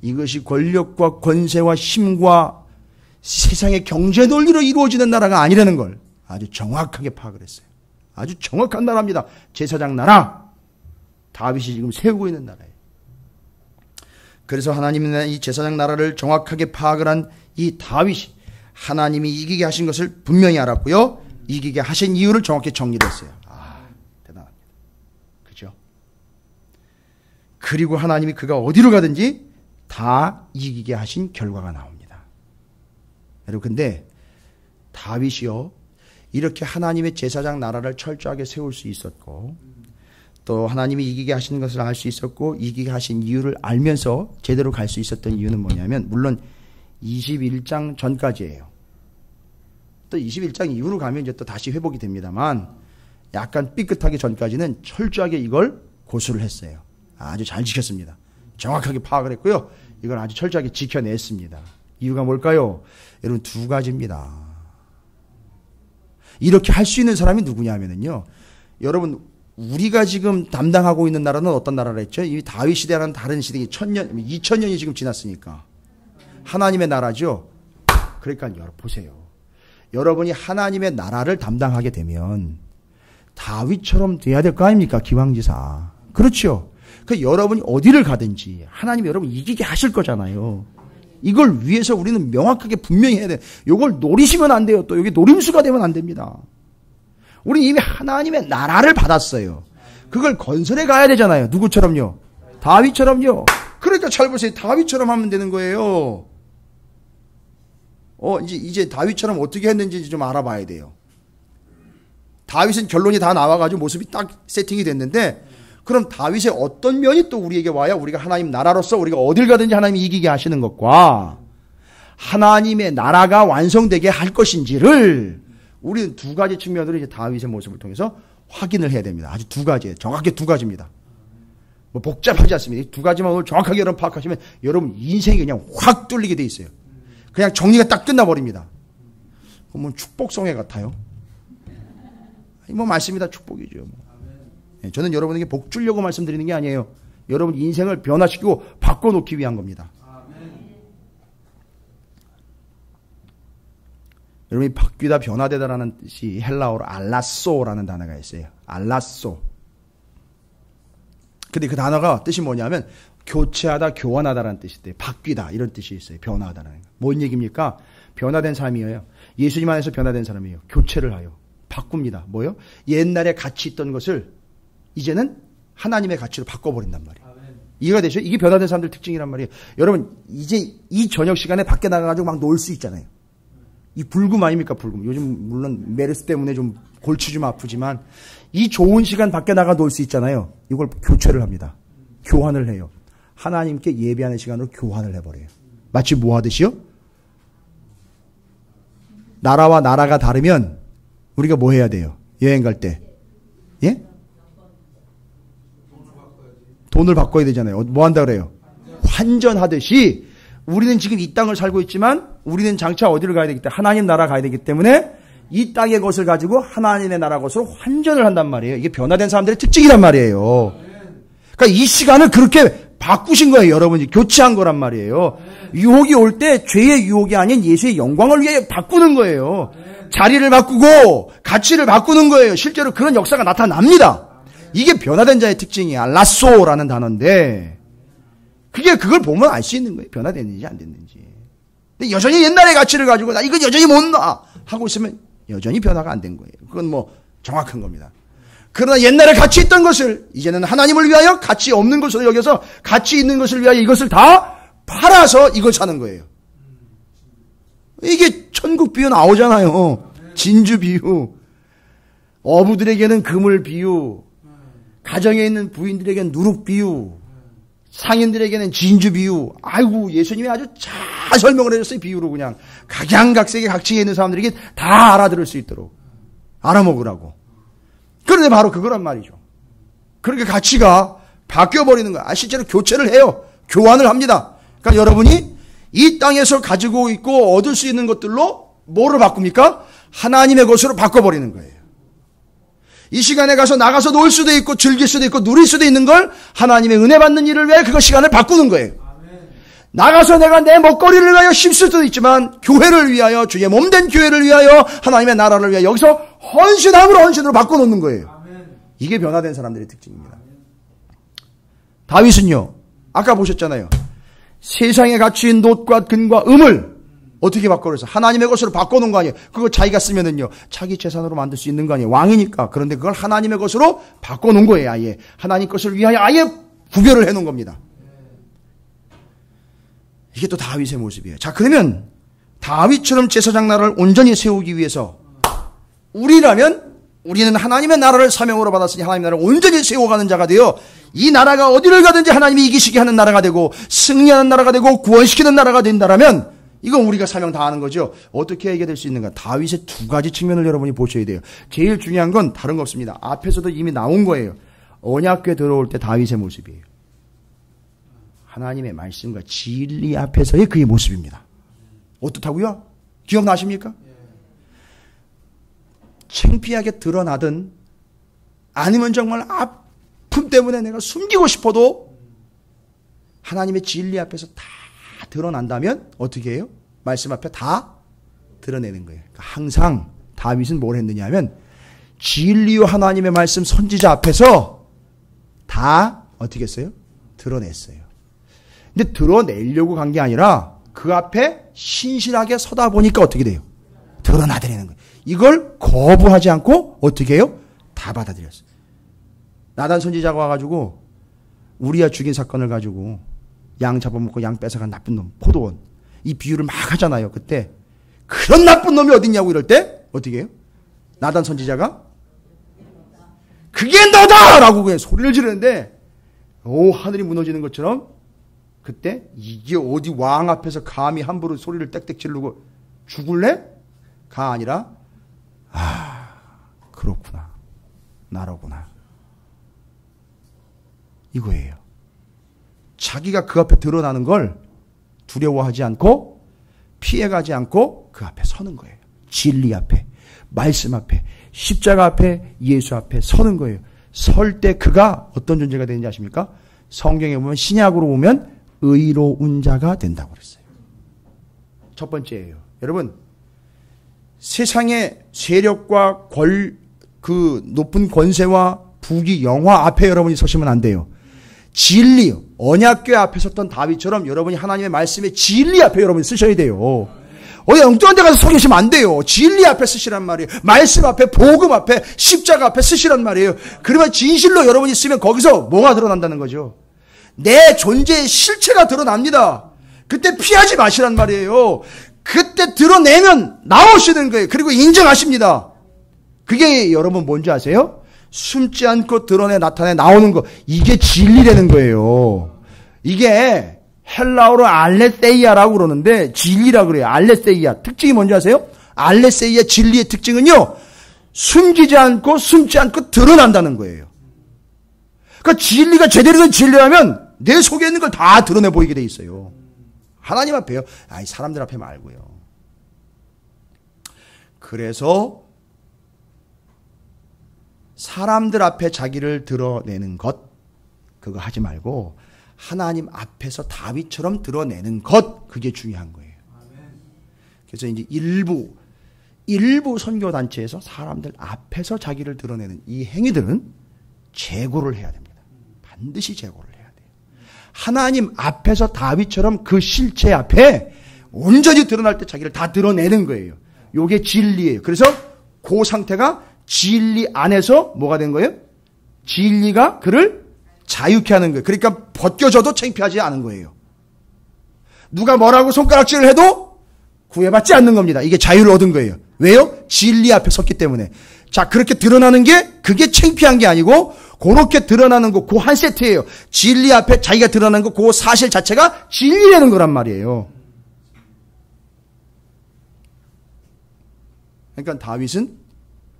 이것이 권력과 권세와 힘과 세상의 경제 논리로 이루어지는 나라가 아니라는 걸 아주 정확하게 파악을 했어요. 아주 정확한 나라입니다. 제사장 나라. 다윗이 지금 세우고 있는 나라예요. 그래서 하나님의 이 제사장 나라를 정확하게 파악을 한 이 다윗이 하나님이 이기게 하신 것을 분명히 알았고요. 이기게 하신 이유를 정확히 정리했어요. 대단합니다. 그죠? 그리고 하나님이 그가 어디로 가든지 다 이기게 하신 결과가 나옵니다. 여러분, 근데 다윗이요, 이렇게 하나님의 제사장 나라를 철저하게 세울 수 있었고, 또 하나님이 이기게 하시는 것을 알 수 있었고, 이기게 하신 이유를 알면서 제대로 갈 수 있었던 이유는 뭐냐면, 물론 21장 전까지예요. 또 21장 이후로 가면 이제 또 다시 회복이 됩니다만, 약간 삐끗하기 전까지는 철저하게 이걸 고수를 했어요. 아주 잘 지켰습니다. 정확하게 파악을 했고요. 이걸 아주 철저하게 지켜냈습니다. 이유가 뭘까요? 여러분, 두 가지입니다. 이렇게 할 수 있는 사람이 누구냐면요, 여러분, 우리가 지금 담당하고 있는 나라는 어떤 나라라 했죠? 이 다윗 시대라는 다른 시대가 2000년이 지금 지났으니까 하나님의 나라죠. 그러니까 여러분 보세요. 여러분이 하나님의 나라를 담당하게 되면 다윗처럼 돼야 될 거 아닙니까? 기왕지사. 그렇죠. 그 여러분이 어디를 가든지 하나님이 여러분 이기게 하실 거잖아요. 이걸 위해서 우리는 명확하게 분명히 해야 돼. 이걸 노리시면 안 돼요. 또 여기 노림수가 되면 안 됩니다. 우리 이미 하나님의 나라를 받았어요. 그걸 건설해 가야 되잖아요. 누구처럼요? 다윗처럼요. 그러니까 잘 보세요. 다윗처럼 하면 되는 거예요. 이제 다윗처럼 어떻게 했는지 좀 알아봐야 돼요. 다윗은 결론이 다 나와가지고 모습이 딱 세팅이 됐는데, 그럼 다윗의 어떤 면이 또 우리에게 와야 우리가 하나님 나라로서 우리가 어딜 가든지 하나님이 이기게 하시는 것과 하나님의 나라가 완성되게 할 것인지를 우리는 두 가지 측면으로 이제 다윗의 모습을 통해서 확인을 해야 됩니다. 아주 두 가지예요. 정확하게 두 가지입니다. 뭐 복잡하지 않습니다. 이 두 가지만 오늘 정확하게 여러분 파악하시면 여러분 인생이 그냥 확 뚫리게 돼 있어요. 그냥 정리가 딱 끝나버립니다. 그러면 축복성애 같아요. 뭐 말씀이다 축복이죠. 네, 저는 여러분에게 복 주려고 말씀드리는 게 아니에요. 여러분 인생을 변화시키고 바꿔놓기 위한 겁니다. 여러분이 바뀌다 변화되다라는 뜻이 헬라어로 알라소라는 단어가 있어요. 알라소. 근데 그 단어가 뜻이 뭐냐면 교체하다, 교환하다라는 뜻이 돼요. 바뀌다 이런 뜻이 있어요. 변화하다라는 거. 뭔 얘기입니까? 변화된 사람이에요. 예수님 안에서 변화된 사람이에요. 교체를 하여 바꿉니다. 뭐요? 옛날에 가치 있던 것을 이제는 하나님의 가치로 바꿔버린단 말이에요. 이해가 되죠? 이게 변화된 사람들 특징이란 말이에요. 여러분 이제 이 저녁 시간에 밖에 나가가지고 막 놀 수 있잖아요. 이 불금 아닙니까? 불금. 요즘 물론 메르스 때문에 좀 골치 좀 아프지만 이 좋은 시간 밖에 나가 놀 수 있잖아요. 이걸 교체를 합니다. 교환을 해요. 하나님께 예배하는 시간으로 교환을 해버려요. 마치 뭐 하듯이요? 나라와 나라가 다르면 우리가 뭐 해야 돼요? 여행 갈 때. 예? 돈을 바꿔야 되잖아요. 뭐 한다 그래요? 환전하듯이 우리는 지금 이 땅을 살고 있지만 우리는 장차 어디를 가야 되기 때문에 하나님 나라 가야 되기 때문에 이 땅의 것을 가지고 하나님의 나라 것으로 환전을 한단 말이에요. 이게 변화된 사람들의 특징이란 말이에요. 그러니까 이 시간을 그렇게 바꾸신 거예요. 여러분이 교체한 거란 말이에요. 유혹이 올 때 죄의 유혹이 아닌 예수의 영광을 위해 바꾸는 거예요. 자리를 바꾸고 가치를 바꾸는 거예요. 실제로 그런 역사가 나타납니다. 이게 변화된 자의 특징이야. 라쏘라는 단어인데 그걸 보면 알 수 있는 거예요. 변화됐는지 안 됐는지. 근데 여전히 옛날의 가치를 가지고 나 이거 여전히 못 놔 하고 있으면 여전히 변화가 안 된 거예요. 그건 뭐 정확한 겁니다. 그러나 옛날에 가치 있던 것을 이제는 하나님을 위하여 가치 없는 것으로 여겨서 가치 있는 것을 위하여 이것을 다 팔아서 이걸 사는 거예요. 이게 천국 비유 나오잖아요. 진주 비유. 어부들에게는 그물 비유. 가정에 있는 부인들에게는 누룩 비유. 상인들에게는 진주 비유. 아이고 예수님이 아주 잘 설명을 해줬어요. 비유로 그냥 각양각색의 각층에 있는 사람들에게 다 알아들을 수 있도록 알아먹으라고. 그런데 바로 그거란 말이죠. 그렇게 가치가 바뀌어버리는 거야. 실제로 교체를 해요. 교환을 합니다. 그러니까 여러분이 이 땅에서 가지고 있고 얻을 수 있는 것들로 뭐를 바꿉니까? 하나님의 것으로 바꿔버리는 거예요. 이 시간에 가서 나가서 놀 수도 있고 즐길 수도 있고 누릴 수도 있는 걸 하나님의 은혜 받는 일을 위해 그거 시간을 바꾸는 거예요. 나가서 내가 내 먹거리를 위하여 쉴 수도 있지만 교회를 위하여 주의 몸된 교회를 위하여 하나님의 나라를 위하여 여기서 헌신으로 바꿔놓는 거예요. 이게 변화된 사람들의 특징입니다. 다윗은요. 아까 보셨잖아요. 세상에 갇힌 놋과 금과 음을 어떻게 바꿔? 그래서 하나님의 것으로 바꿔놓은 거 아니에요. 그거 자기가 쓰면은요, 자기 재산으로 만들 수 있는 거 아니에요. 왕이니까. 그런데 그걸 하나님의 것으로 바꿔놓은 거예요. 아예 하나님 것을 위하여 아예 구별을 해놓은 겁니다. 이게 또 다윗의 모습이에요. 자, 그러면 다윗처럼 제사장 나라를 온전히 세우기 위해서 우리는 하나님의 나라를 사명으로 받았으니 하나님의 나라를 온전히 세워가는 자가 되어 이 나라가 어디를 가든지 하나님이 이기시게 하는 나라가 되고 승리하는 나라가 되고 구원시키는 나라가 된다라면 이건 우리가 사명 다하는 거죠. 어떻게 이게 될 수 있는가? 다윗의 두 가지 측면을 여러분이 보셔야 돼요. 제일 중요한 건 다른 거 없습니다. 앞에서도 이미 나온 거예요. 언약궤 들어올 때 다윗의 모습이에요. 하나님의 말씀과 진리 앞에서의 그의 모습입니다. 어떻다고요? 기억나십니까? 창피하게 드러나든 아니면 정말 아픔 때문에 내가 숨기고 싶어도 하나님의 진리 앞에서 다 드러난다면 어떻게 해요? 말씀 앞에 다 드러내는 거예요. 그러니까 항상 다윗은 뭘 했느냐 하면 진리와 하나님의 말씀 선지자 앞에서 다 어떻게 했어요? 드러냈어요. 근데 드러내려고 간 게 아니라 그 앞에 신실하게 서다 보니까 어떻게 돼요? 드러나드리는 거예요. 이걸 거부하지 않고 어떻게 해요? 다 받아들였어요. 나단 선지자가 와가지고 우리야 죽인 사건을 가지고 양 잡아먹고 양 뺏어간 나쁜 놈, 포도원, 이 비유를 막 하잖아요. 그때 그런 나쁜 놈이 어딨냐고 이럴 때 어떻게 해요? 나단 선지자가 그게 너다! 라고 그냥 소리를 지르는데 하늘이 무너지는 것처럼 그때 이게 어디 왕 앞에서 감히 함부로 소리를 땡땡 지르고 죽을래? 가 아니라 그렇구나. 나로구나. 이거예요. 자기가 그 앞에 드러나는 걸 두려워하지 않고 피해가지 않고 그 앞에 서는 거예요. 진리 앞에, 말씀 앞에, 십자가 앞에, 예수 앞에 서는 거예요. 설 때 그가 어떤 존재가 되는지 아십니까? 성경에 보면 신약으로 보면 의로운 자가 된다고 그랬어요. 첫 번째예요. 여러분, 세상의 세력과 그 높은 권세와 부귀 영화 앞에 여러분이 서시면 안 돼요. 진리, 언약궤 앞에 섰던 다윗처럼 여러분이 하나님의 말씀의 진리 앞에 여러분이 쓰셔야 돼요. 어디 엉뚱한 데 가서 서 계시면 안 돼요. 진리 앞에 쓰시란 말이에요. 말씀 앞에, 복음 앞에, 십자가 앞에 쓰시란 말이에요. 그러면 진실로 여러분이 쓰면 거기서 뭐가 드러난다는 거죠? 내 존재의 실체가 드러납니다. 그때 피하지 마시란 말이에요. 그때 드러내면 나오시는 거예요. 그리고 인정하십니다. 그게 여러분 뭔지 아세요? 숨지 않고 드러내 나타내 나오는 거. 이게 진리라는 거예요. 이게 헬라어로 알레세이아라고 그러는데 진리라고 그래요. 알레세이아. 특징이 뭔지 아세요? 알레세이아 진리의 특징은요. 숨기지 않고 숨지 않고 드러난다는 거예요. 그러니까 진리가 제대로 된 진리라면 내 속에 있는 걸 다 드러내 보이게 돼 있어요. 하나님 앞에요. 사람들 앞에 말고요. 그래서 사람들 앞에 자기를 드러내는 것 그거 하지 말고 하나님 앞에서 다윗처럼 드러내는 것 그게 중요한 거예요. 그래서 이제 일부 선교단체에서 사람들 앞에서 자기를 드러내는 이 행위들은 재고를 해야 됩니다. 반드시 재고를 해야 돼요. 하나님 앞에서 다윗처럼 그 실체 앞에 온전히 드러날 때 자기를 다 드러내는 거예요. 요게 진리예요. 그래서 그 상태가 진리 안에서 뭐가 된 거예요? 진리가 그를 자유케 하는 거예요. 그러니까 벗겨져도 창피하지 않은 거예요. 누가 뭐라고 손가락질을 해도 구애받지 않는 겁니다. 이게 자유를 얻은 거예요. 왜요? 진리 앞에 섰기 때문에. 자, 그렇게 드러나는 게 그게 창피한 게 아니고 그렇게 드러나는 거 그 한 세트예요. 진리 앞에 자기가 드러나는 거 그 사실 자체가 진리라는 거란 말이에요. 그러니까 다윗은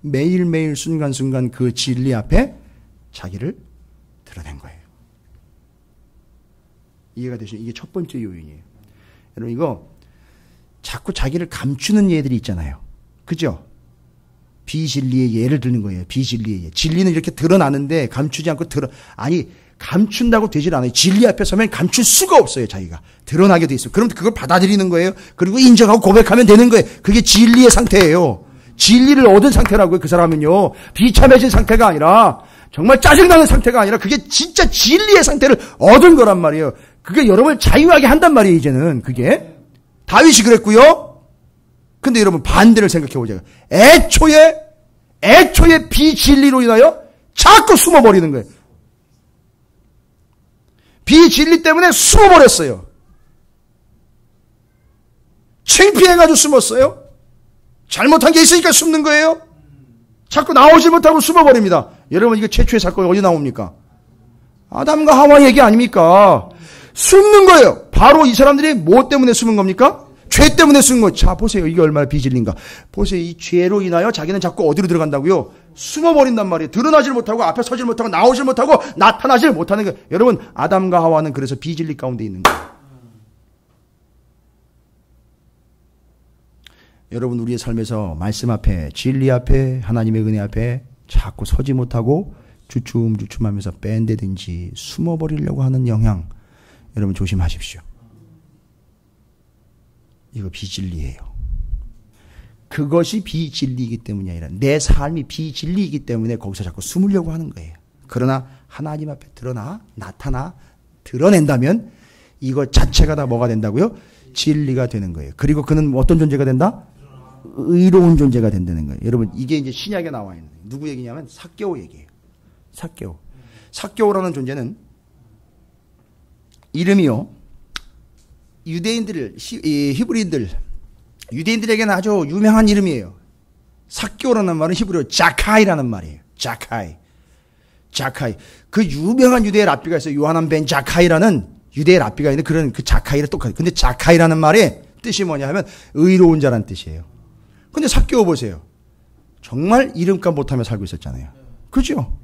매일매일 순간순간 그 진리 앞에 자기를 드러낸 거예요. 이해가 되시죠? 이게 첫 번째 요인이에요. 여러분 이거 자꾸 자기를 감추는 예들이 있잖아요. 그죠? 비진리의 예를 드는 거예요. 비진리의 예. 진리는 이렇게 드러나는데 감추지 않고 감춘다고 되질 않아요. 진리 앞에 서면 감출 수가 없어요. 자기가 드러나게 돼 있어요. 그럼 그걸 받아들이는 거예요. 그리고 인정하고 고백하면 되는 거예요. 그게 진리의 상태예요. 진리를 얻은 상태라고요. 그 사람은요. 비참해진 상태가 아니라 정말 짜증나는 상태가 아니라 그게 진짜 진리의 상태를 얻은 거란 말이에요. 그게 여러분을 자유하게 한단 말이에요, 이제는. 그게. 다윗이 그랬고요. 근데 여러분 반대를 생각해 보자고요. 애초에 비진리로 인하여 자꾸 숨어버리는 거예요. 비진리 때문에 숨어버렸어요. 창피해가지고 숨었어요. 잘못한 게 있으니까 숨는 거예요. 자꾸 나오지 못하고 숨어버립니다. 여러분 이거 최초의 사건이 어디 나옵니까? 아담과 하와 얘기 아닙니까? 숨는 거예요. 바로 이 사람들이 뭐 때문에 숨은 겁니까? 죄 때문에 숨은 거예요. 자 보세요. 이게 얼마나 비진리인가. 보세요. 이 죄로 인하여 자기는 자꾸 어디로 들어간다고요? 숨어버린단 말이에요. 드러나질 못하고 앞에 서질 못하고 나오질 못하고 나타나질 못하는 거예요. 여러분 아담과 하와는 그래서 비진리 가운데 있는 거예요. 여러분 우리의 삶에서 말씀 앞에 진리 앞에 하나님의 은혜 앞에 자꾸 서지 못하고 주춤주춤하면서 뺀데든지 숨어버리려고 하는 영향 여러분 조심하십시오. 이거 비진리예요. 그것이 비진리이기 때문이 아니라 내 삶이 비진리이기 때문에 거기서 자꾸 숨으려고 하는 거예요. 그러나 하나님 앞에 드러낸다면 이것 자체가 다 뭐가 된다고요? 진리가 되는 거예요. 그리고 그는 어떤 존재가 된다? 의로운 존재가 된다는 거예요. 여러분 이게 이제 신약에 나와 있는 거예요. 누구 얘기냐면 삭개오 얘기예요. 삭개오라는 존재는 이름이요. 유대인들, 히브리인들, 유대인들에게는 아주 유명한 이름이에요. 삭개오라는 말은 히브리어 자카이라는 말이에요. 자카이. 그 유명한 유대의 랍비가 있어요. 요하난 벤 자카이라는 유대의 랍비가 있는데 그런 그 자카이랑 똑같아요. 근데 자카이라는 말의 뜻이 뭐냐 하면 의로운 자라는 뜻이에요. 근데 삭개오 보세요. 정말 이름값 못하며 살고 있었잖아요. 그렇죠?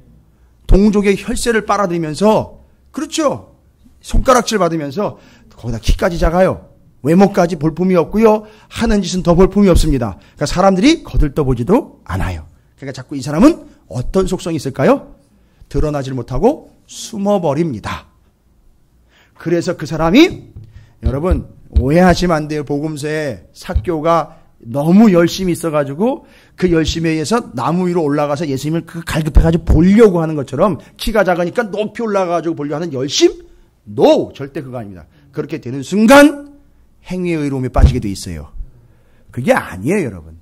동족의 혈세를 빨아들이면서 그렇죠? 손가락질 받으면서 거기다 키까지 작아요. 외모까지 볼품이 없고요. 하는 짓은 더 볼품이 없습니다. 그러니까 사람들이 거들떠보지도 않아요. 그러니까 자꾸 이 사람은 어떤 속성이 있을까요? 드러나질 못하고 숨어버립니다. 그래서 그 사람이 여러분 오해하시면 안 돼요. 복음서에 삭개오가 너무 열심히 있어가지고 그 열심에 의해서 나무 위로 올라가서 예수님을 그 갈급해가지고 보려고 하는 것처럼 키가 작으니까 높이 올라가가지고 보려고 하는 열심? No! 절대 그거 아닙니다. 그렇게 되는 순간 행위의 의로움에 빠지게 돼 있어요. 그게 아니에요, 여러분.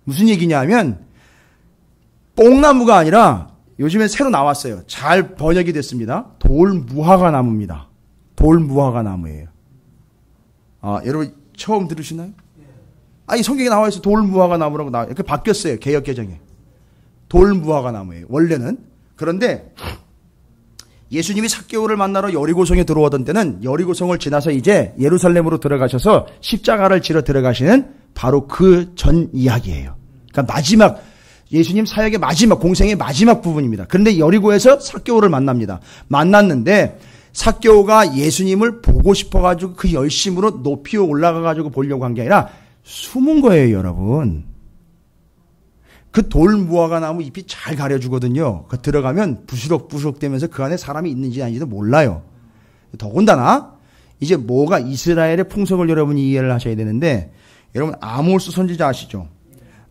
무슨 얘기냐 하면 뽕나무가 아니라 요즘에 새로 나왔어요. 잘 번역이 됐습니다. 돌무화과 나무입니다. 돌무화과 나무예요. 아, 여러분 처음 들으시나요? 이 성경에 나와 있어. 돌무화과 나무라고 나와요. 이렇게 바뀌었어요. 개역 개정에. 돌무화과 나무예요. 원래는. 그런데 예수님이 삭개오를 만나러 여리고성에 들어오던 때는 여리고성을 지나서 이제 예루살렘으로 들어가셔서 십자가를 지러 들어가시는 바로 그 전 이야기예요. 그러니까 마지막 예수님 사역의 마지막 공생의 마지막 부분입니다. 그런데 여리고에서 삭개오를 만납니다. 만났는데 삭개오가 예수님을 보고 싶어가지고 그 열심으로 높이 올라가가지고 보려고 한 게 아니라 숨은 거예요, 여러분. 그 돌무화과 나무 잎이 잘 가려주거든요. 그 들어가면 부스럭부스럭 되면서 그 안에 사람이 있는지 아닌지도 몰라요. 더군다나 이제 뭐가 이스라엘의 풍속을 여러분이 이해를 하셔야 되는데 여러분 아모스 선지자 아시죠?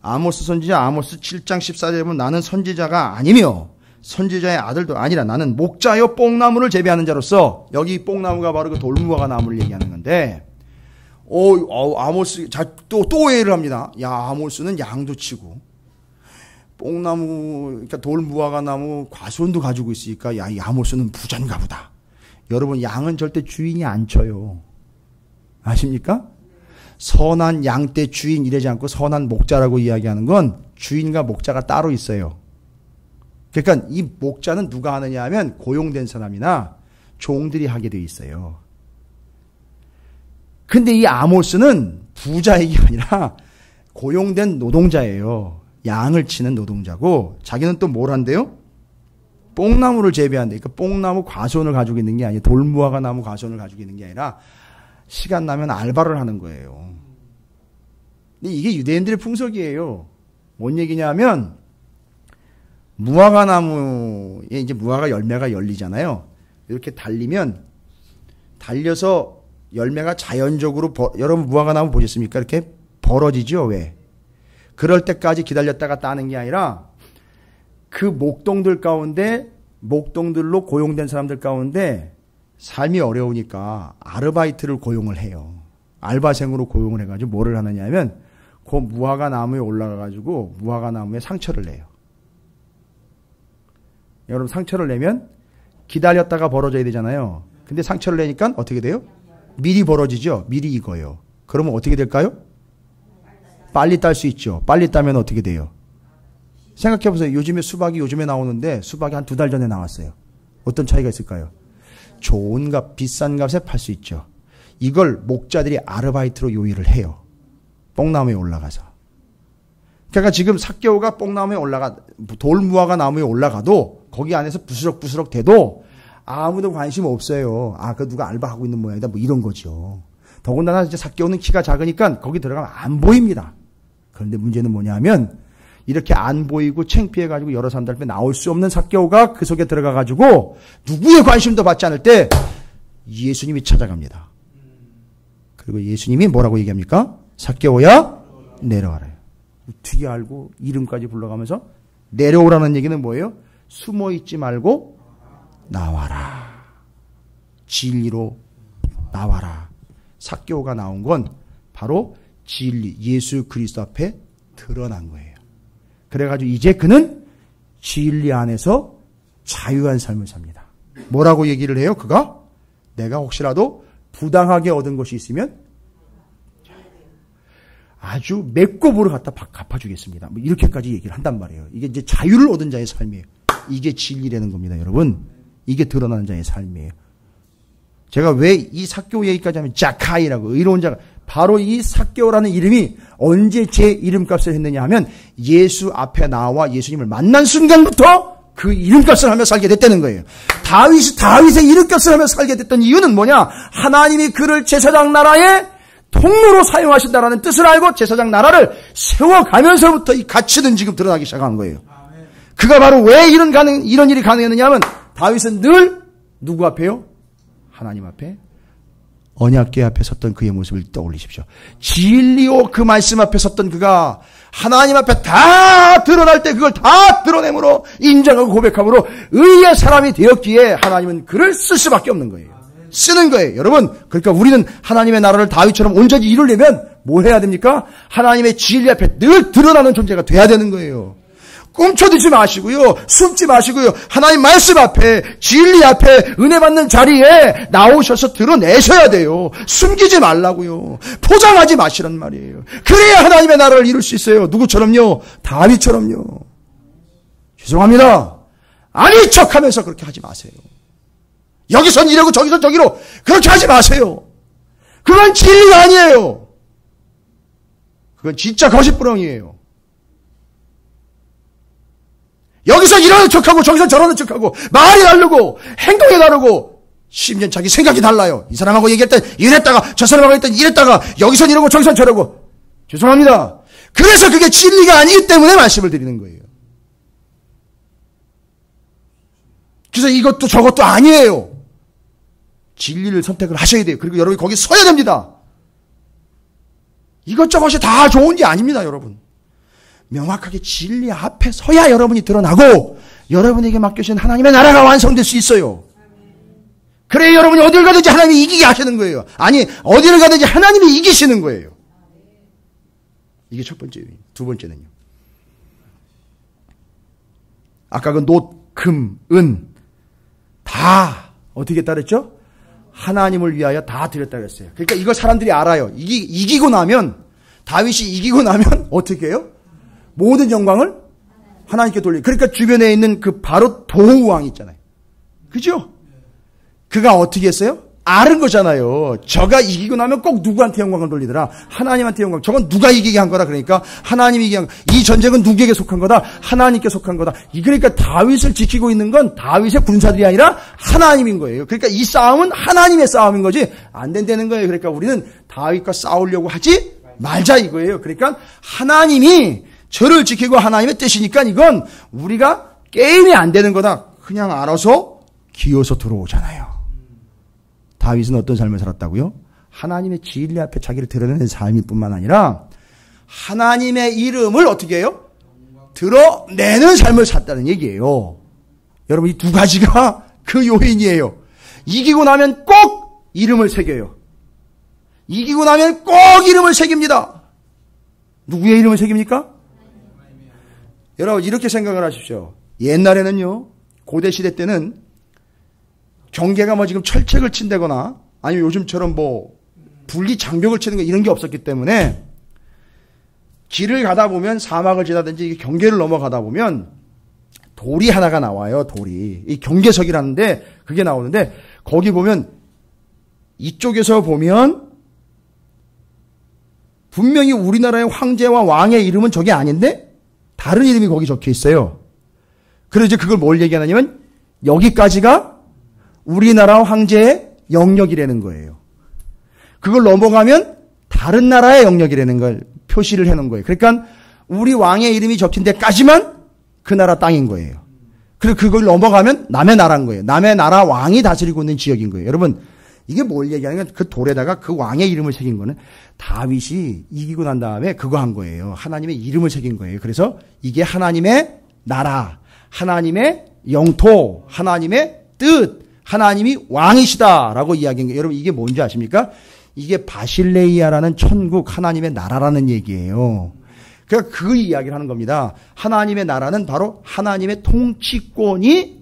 아모스 선지자 아모스 7장 14절에 보면 나는 선지자가 아니며 선지자의 아들도 아니라 나는 목자여 뽕나무를 재배하는 자로서 여기 뽕나무가 바로 그 돌무화과 나무를 얘기하는 건데 아모스 또 오해를 합니다. 야 아모스는 양도 치고 뽕나무 그러니까 돌무화과 나무 과수원도 가지고 있으니까 야 이 아모스는 부자인가 보다. 여러분 양은 절대 주인이 안 쳐요. 아십니까? 선한 양떼 주인 이러지 않고 선한 목자라고 이야기하는 건 주인과 목자가 따로 있어요. 그러니까 이 목자는 누가 하느냐 하면 고용된 사람이나 종들이 하게 돼 있어요. 근데 이 아모스는 부자이게 아니라 고용된 노동자예요. 양을 치는 노동자고 자기는 또 뭘 한대요? 뽕나무를 재배한대. 그러니까 뽕나무 과수원을 가지고 있는 게 아니라 돌무화과 나무 과수원을 가지고 있는 게 아니라 시간 나면 알바를 하는 거예요. 근데 이게 유대인들의 풍속이에요. 뭔 얘기냐면 무화과 나무에 이제 무화과 열매가 열리잖아요. 이렇게 달려서 열매가 자연적으로 여러분 무화과 나무 보셨습니까? 이렇게 벌어지죠. 왜? 그럴 때까지 기다렸다가 따는 게 아니라 그 목동들 가운데 목동들로 고용된 사람들 가운데 삶이 어려우니까 아르바이트를 고용을 해요. 알바생으로 고용을 해가지고 뭐를 하느냐 하면 그 무화과 나무에 올라가가지고 무화과 나무에 상처를 내요. 여러분 상처를 내면 기다렸다가 벌어져야 되잖아요. 근데 상처를 내니까 어떻게 돼요? 미리 벌어지죠. 미리 익어요. 그러면 어떻게 될까요? 빨리 딸 수 있죠. 빨리 따면 어떻게 돼요? 생각해보세요. 요즘에 수박이 요즘에 나오는데 수박이 한 2달 전에 나왔어요. 어떤 차이가 있을까요? 좋은 값, 비싼 값에 팔 수 있죠. 이걸 목자들이 아르바이트로 요일을 해요. 뽕나무에 올라가서. 그러니까 지금 삭개오가 뽕나무에 돌무화과 나무에 올라가도 거기 안에서 부스럭부스럭 돼도 아무도 관심 없어요. 아, 그 누가 알바하고 있는 모양이다. 뭐 이런 거죠. 더군다나 이제 삭개오는 키가 작으니까 거기 들어가면 안 보입니다. 그런데 문제는 뭐냐 하면 이렇게 안 보이고 창피해가지고 여러 사람들 앞에 나올 수 없는 삭개오가 그 속에 들어가가지고 누구의 관심도 받지 않을 때 예수님이 찾아갑니다. 그리고 예수님이 뭐라고 얘기합니까? 삭개오야 내려와라. 어떻게 알고 이름까지 불러가면서 내려오라는 얘기는 뭐예요? 숨어있지 말고 나와라. 진리로 나와라. 삭개오가 나온 건 바로 진리, 예수 그리스도 앞에 드러난 거예요. 그래가지고 이제 그는 진리 안에서 자유한 삶을 삽니다. 뭐라고 얘기를 해요? 그가 내가 혹시라도 부당하게 얻은 것이 있으면 아주 맺고부를 갖다 갚아주겠습니다. 뭐 이렇게까지 얘기를 한단 말이에요. 이게 이제 자유를 얻은 자의 삶이에요. 이게 진리라는 겁니다, 여러분. 이게 드러나는 자의 삶이에요. 제가 왜 이 삭개오 얘기까지 하면 자카이라고 의로운 자가 바로 이 삭개오라는 이름이 언제 제 이름값을 했느냐 하면 예수 앞에 나와 예수님을 만난 순간부터 그 이름값을 하며 살게 됐다는 거예요. 다윗의 이름값을 하며 살게 됐던 이유는 뭐냐? 하나님이 그를 제사장 나라의 통로로 사용하신다라는 뜻을 알고 제사장 나라를 세워가면서부터 이 가치는 지금 드러나기 시작한 거예요. 그가 바로 왜 이런 일이 가능했느냐 하면 다윗은 늘 누구 앞에요? 하나님 앞에 언약궤 앞에 섰던 그의 모습을 떠올리십시오. 진리요 그 말씀 앞에 섰던 그가 하나님 앞에 다 드러날 때 그걸 다 드러내므로 인정하고 고백함으로 의의 사람이 되었기에 하나님은 그를 쓸 수밖에 없는 거예요. 쓰는 거예요. 여러분, 그러니까 우리는 하나님의 나라를 다윗처럼 온전히 이루려면 뭐 해야 됩니까? 하나님의 진리 앞에 늘 드러나는 존재가 돼야 되는 거예요. 꿈쳐들지 마시고요. 숨지 마시고요. 하나님 말씀 앞에, 진리 앞에, 은혜 받는 자리에 나오셔서 드러내셔야 돼요. 숨기지 말라고요. 포장하지 마시란 말이에요. 그래야 하나님의 나라를 이룰 수 있어요. 누구처럼요? 다윗처럼요. 죄송합니다. 아닌 척하면서 그렇게 하지 마세요. 여기선 이러고 저기선 저기로 그렇게 하지 마세요. 그건 진리가 아니에요. 그건 진짜 거짓부렁이에요. 여기서 이러는 척하고 저기서 저러는 척하고 말이 다르고 행동이 다르고 심지어 자기 생각이 달라요. 이 사람하고 얘기할 땐 이랬다가 저 사람하고 했던 이랬다가 여기선 이러고 저기선 저러고. 죄송합니다. 그래서 그게 진리가 아니기 때문에 말씀을 드리는 거예요. 그래서 이것도 저것도 아니에요. 진리를 선택을 하셔야 돼요. 그리고 여러분이 거기 서야 됩니다. 이것저것이 다 좋은 게 아닙니다, 여러분. 명확하게 진리 앞에 서야 여러분이 드러나고 여러분에게 맡겨진 하나님의 나라가 완성될 수 있어요. 그래 여러분이 어딜 가든지 하나님이 이기게 하시는 거예요. 아니 어디를 가든지 하나님이 이기시는 거예요. 이게 첫 번째 요인. 두 번째는요. 아까 그 놋, 금, 은 다 어떻게 따르죠? 하나님을 위하여 다 드렸다 그랬어요. 그러니까 이거 사람들이 알아요. 이기고 나면 다윗이 이기고 나면 어떻게 해요? 모든 영광을 하나님께 돌리고. 그러니까 주변에 있는 그 바로 도우왕 있잖아요. 그죠? 그가 어떻게 했어요? 아는 거잖아요. 저가 이기고 나면 꼭 누구한테 영광을 돌리더라? 하나님한테 영광. 저건 누가 이기게 한 거라 그러니까 하나님이 이기게 한 거다. 이 전쟁은 누구에게 속한 거다? 하나님께 속한 거다. 그러니까 다윗을 지키고 있는 건 다윗의 군사들이 아니라 하나님인 거예요. 그러니까 이 싸움은 하나님의 싸움인 거지 안 된다는 거예요. 그러니까 우리는 다윗과 싸우려고 하지 말자 이거예요. 그러니까 하나님이 저를 지키고 하나님의 뜻이니까 이건 우리가 게임이 안 되는 거다. 그냥 알아서 기어서 들어오잖아요. 다윗은 어떤 삶을 살았다고요? 하나님의 진리 앞에 자기를 드러내는 삶일 뿐만 아니라 하나님의 이름을 어떻게 해요? 드러내는 삶을 샀다는 얘기예요. 여러분 이 두 가지가 그 요인이에요. 이기고 나면 꼭 이름을 새겨요. 이기고 나면 꼭 이름을 새깁니다. 누구의 이름을 새깁니까? 여러분 이렇게 생각을 하십시오. 옛날에는요, 고대 시대 때는 경계가 뭐 지금 철책을 친다거나 아니면 요즘처럼 뭐 분리 장벽을 치는 거 이런 게 없었기 때문에 길을 가다 보면 사막을 지나든지 이게 경계를 넘어가다 보면 돌이 하나가 나와요. 돌이. 이 경계석이라는데 그게 나오는데 거기 보면 이쪽에서 보면 분명히 우리나라의 황제와 왕의 이름은 저게 아닌데 다른 이름이 거기 적혀 있어요. 그래서 이제 그걸 뭘 얘기하냐면 여기까지가 우리나라 황제의 영역이라는 거예요. 그걸 넘어가면 다른 나라의 영역이라는 걸 표시를 해놓은 거예요. 그러니까 우리 왕의 이름이 적힌 데까지만 그 나라 땅인 거예요. 그리고 그걸 넘어가면 남의 나라인 거예요. 남의 나라 왕이 다스리고 있는 지역인 거예요. 여러분 이게 뭘 얘기하냐면 그 돌에다가 그 왕의 이름을 새긴 거는 다윗이 이기고 난 다음에 그거 한 거예요. 하나님의 이름을 새긴 거예요. 그래서 이게 하나님의 나라, 하나님의 영토, 하나님의 뜻, 하나님이 왕이시다라고 이야기한 거예요. 여러분 이게 뭔지 아십니까? 이게 바실레이아라는 천국, 하나님의 나라라는 얘기예요. 그러니까 그 이야기를 하는 겁니다. 하나님의 나라는 바로 하나님의 통치권이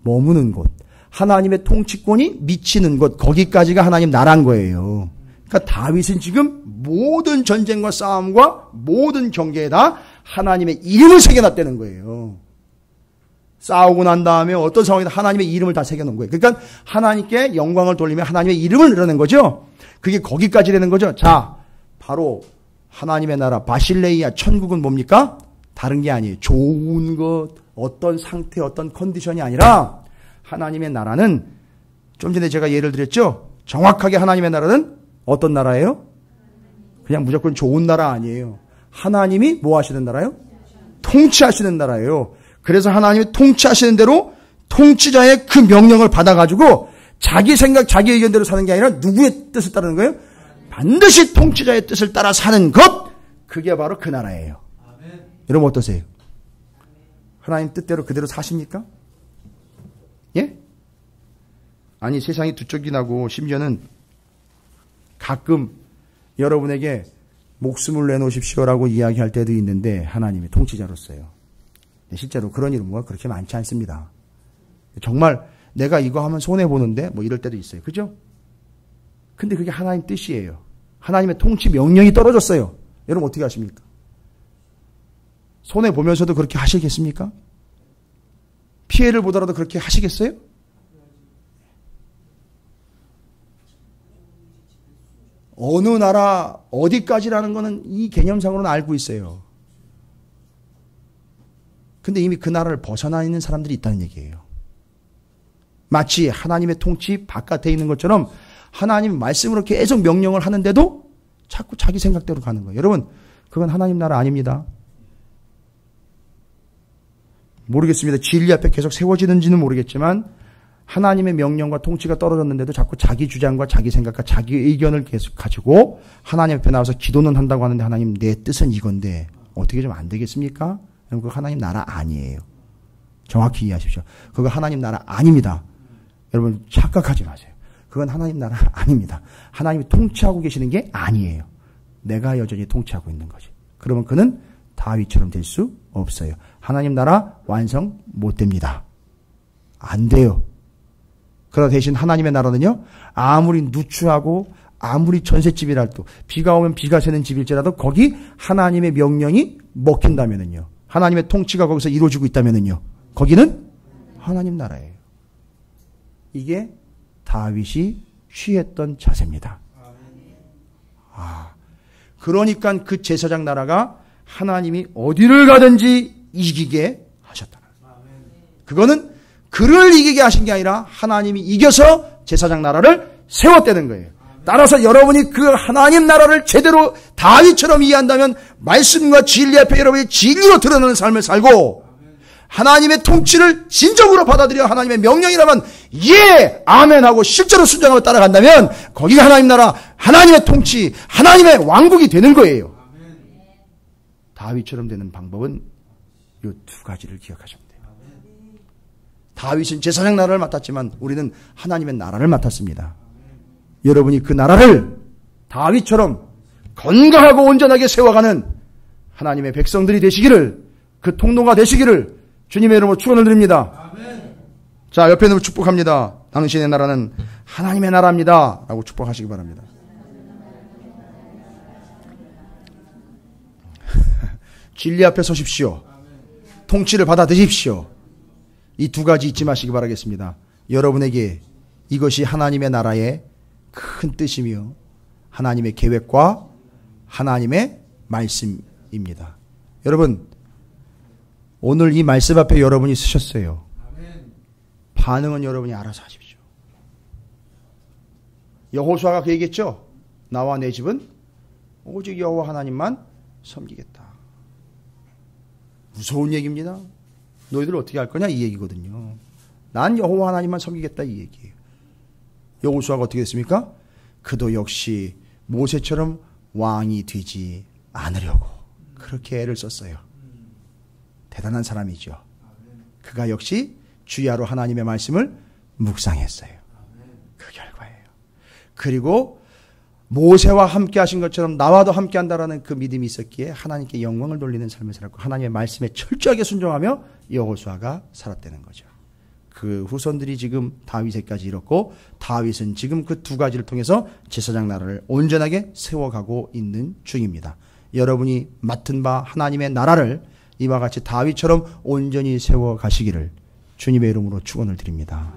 머무는 곳, 하나님의 통치권이 미치는 곳, 거기까지가 하나님 나라인 거예요. 그러니까 다윗은 지금 모든 전쟁과 싸움과 모든 경계에다 하나님의 이름을 새겨놨다는 거예요. 싸우고 난 다음에 어떤 상황이든 하나님의 이름을 다 새겨놓은 거예요. 그러니까 하나님께 영광을 돌리며 하나님의 이름을 늘어낸 거죠. 그게 거기까지 되는 거죠. 자, 바로 하나님의 나라 바실레이아 천국은 뭡니까? 다른 게 아니에요. 좋은 것, 어떤 상태, 어떤 컨디션이 아니라 하나님의 나라는 좀 전에 제가 예를 드렸죠. 정확하게 하나님의 나라는 어떤 나라예요? 그냥 무조건 좋은 나라 아니에요. 하나님이 뭐 하시는 나라요? 통치하시는 나라예요. 그래서 하나님이 통치하시는 대로 통치자의 그 명령을 받아가지고 자기 생각, 자기 의견대로 사는 게 아니라 누구의 뜻을 따르는 거예요? 반드시 통치자의 뜻을 따라 사는 것, 그게 바로 그 나라예요. 여러분 어떠세요? 하나님 뜻대로 그대로 사십니까? 예? 아니 세상이 두 쪽이 나고 심지어는 가끔 여러분에게 목숨을 내놓으십시오라고 이야기할 때도 있는데 하나님이 통치자로서요. 실제로 그런 일은 그렇게 많지 않습니다. 정말 내가 이거 하면 손해보는데 뭐 이럴 때도 있어요. 그죠? 근데 그게 하나님 뜻이에요. 하나님의 통치 명령이 떨어졌어요. 여러분 어떻게 하십니까? 손해보면서도 그렇게 하시겠습니까? 피해를 보더라도 그렇게 하시겠어요? 어느 나라 어디까지라는 거는 이 개념상으로는 알고 있어요. 근데 이미 그 나라를 벗어나 있는 사람들이 있다는 얘기예요. 마치 하나님의 통치 바깥에 있는 것처럼 하나님 말씀으로 계속 명령을 하는데도 자꾸 자기 생각대로 가는 거예요. 여러분 그건 하나님 나라 아닙니다. 모르겠습니다. 진리 앞에 계속 세워지는지는 모르겠지만 하나님의 명령과 통치가 떨어졌는데도 자꾸 자기 주장과 자기 생각과 자기 의견을 계속 가지고 하나님 앞에 나와서 기도는 한다고 하는데 하나님 내 뜻은 이건데 어떻게 좀 안 되겠습니까? 그거 하나님 나라 아니에요. 정확히 이해하십시오. 그거 하나님 나라 아닙니다. 여러분 착각하지 마세요. 그건 하나님 나라 아닙니다. 하나님이 통치하고 계시는 게 아니에요. 내가 여전히 통치하고 있는 거지. 그러면 그는 다윗처럼 될 수 없어요. 하나님 나라 완성 못 됩니다. 안 돼요. 그러나 대신 하나님의 나라는요, 아무리 누추하고 아무리 전셋집이랄도 비가 오면 비가 새는 집일지라도 거기 하나님의 명령이 먹힌다면은요, 하나님의 통치가 거기서 이루어지고 있다면은요, 거기는 하나님 나라예요. 이게 다윗이 취했던 자세입니다. 그러니까 그 제사장 나라가 하나님이 어디를 가든지 이기게 하셨다. 그거는 그를 이기게 하신 게 아니라 하나님이 이겨서 제사장 나라를 세웠다는 거예요. 따라서 여러분이 그 하나님 나라를 제대로 다윗처럼 이해한다면 말씀과 진리 앞에 여러분이 진리로 드러나는 삶을 살고 하나님의 통치를 진정으로 받아들여 하나님의 명령이라면 예, 아멘 하고 실제로 순종하고 따라간다면 거기가 하나님 나라, 하나님의 통치, 하나님의 왕국이 되는 거예요. 다윗처럼 되는 방법은 이 두 가지를 기억하시면 돼요. 다윗은 제사장 나라를 맡았지만 우리는 하나님의 나라를 맡았습니다. 여러분이 그 나라를 다윗처럼 건강하고 온전하게 세워가는 하나님의 백성들이 되시기를, 그 통로가 되시기를 주님의 이름으로 축원을 드립니다. 아멘. 자, 옆에 놓고 축복합니다. 당신의 나라는 하나님의 나라입니다 라고 축복하시기 바랍니다. 진리 앞에 서십시오. 통치를 받아들이십시오. 이 두 가지 잊지 마시기 바라겠습니다. 여러분에게 이것이 하나님의 나라의 큰 뜻이며 하나님의 계획과 하나님의 말씀입니다. 여러분, 오늘 이 말씀 앞에 여러분이 서셨어요. 반응은 여러분이 알아서 하십시오. 여호수아가 그 얘기했죠. 나와 내 집은 오직 여호와 하나님만 섬기겠다. 무서운 얘기입니다. 너희들 어떻게 할 거냐 이 얘기거든요. 난 여호와 하나님만 섬기겠다 이 얘기예요. 여호수아가 어떻게 됐습니까? 그도 역시 모세처럼 왕이 되지 않으려고 그렇게 애를 썼어요. 대단한 사람이죠. 그가 역시 주야로 하나님의 말씀을 묵상했어요. 그 결과예요. 그리고 모세와 함께 하신 것처럼 나와도 함께 한다라는 그 믿음이 있었기에 하나님께 영광을 돌리는 삶을 살았고 하나님의 말씀에 철저하게 순종하며 여호수아가 살았다는 거죠. 그 후손들이 지금 다윗에까지 이뤘고 다윗은 지금 그 두 가지를 통해서 제사장 나라를 온전하게 세워가고 있는 중입니다. 여러분이 맡은 바 하나님의 나라를 이와 같이 다윗처럼 온전히 세워가시기를 주님의 이름으로 축원을 드립니다.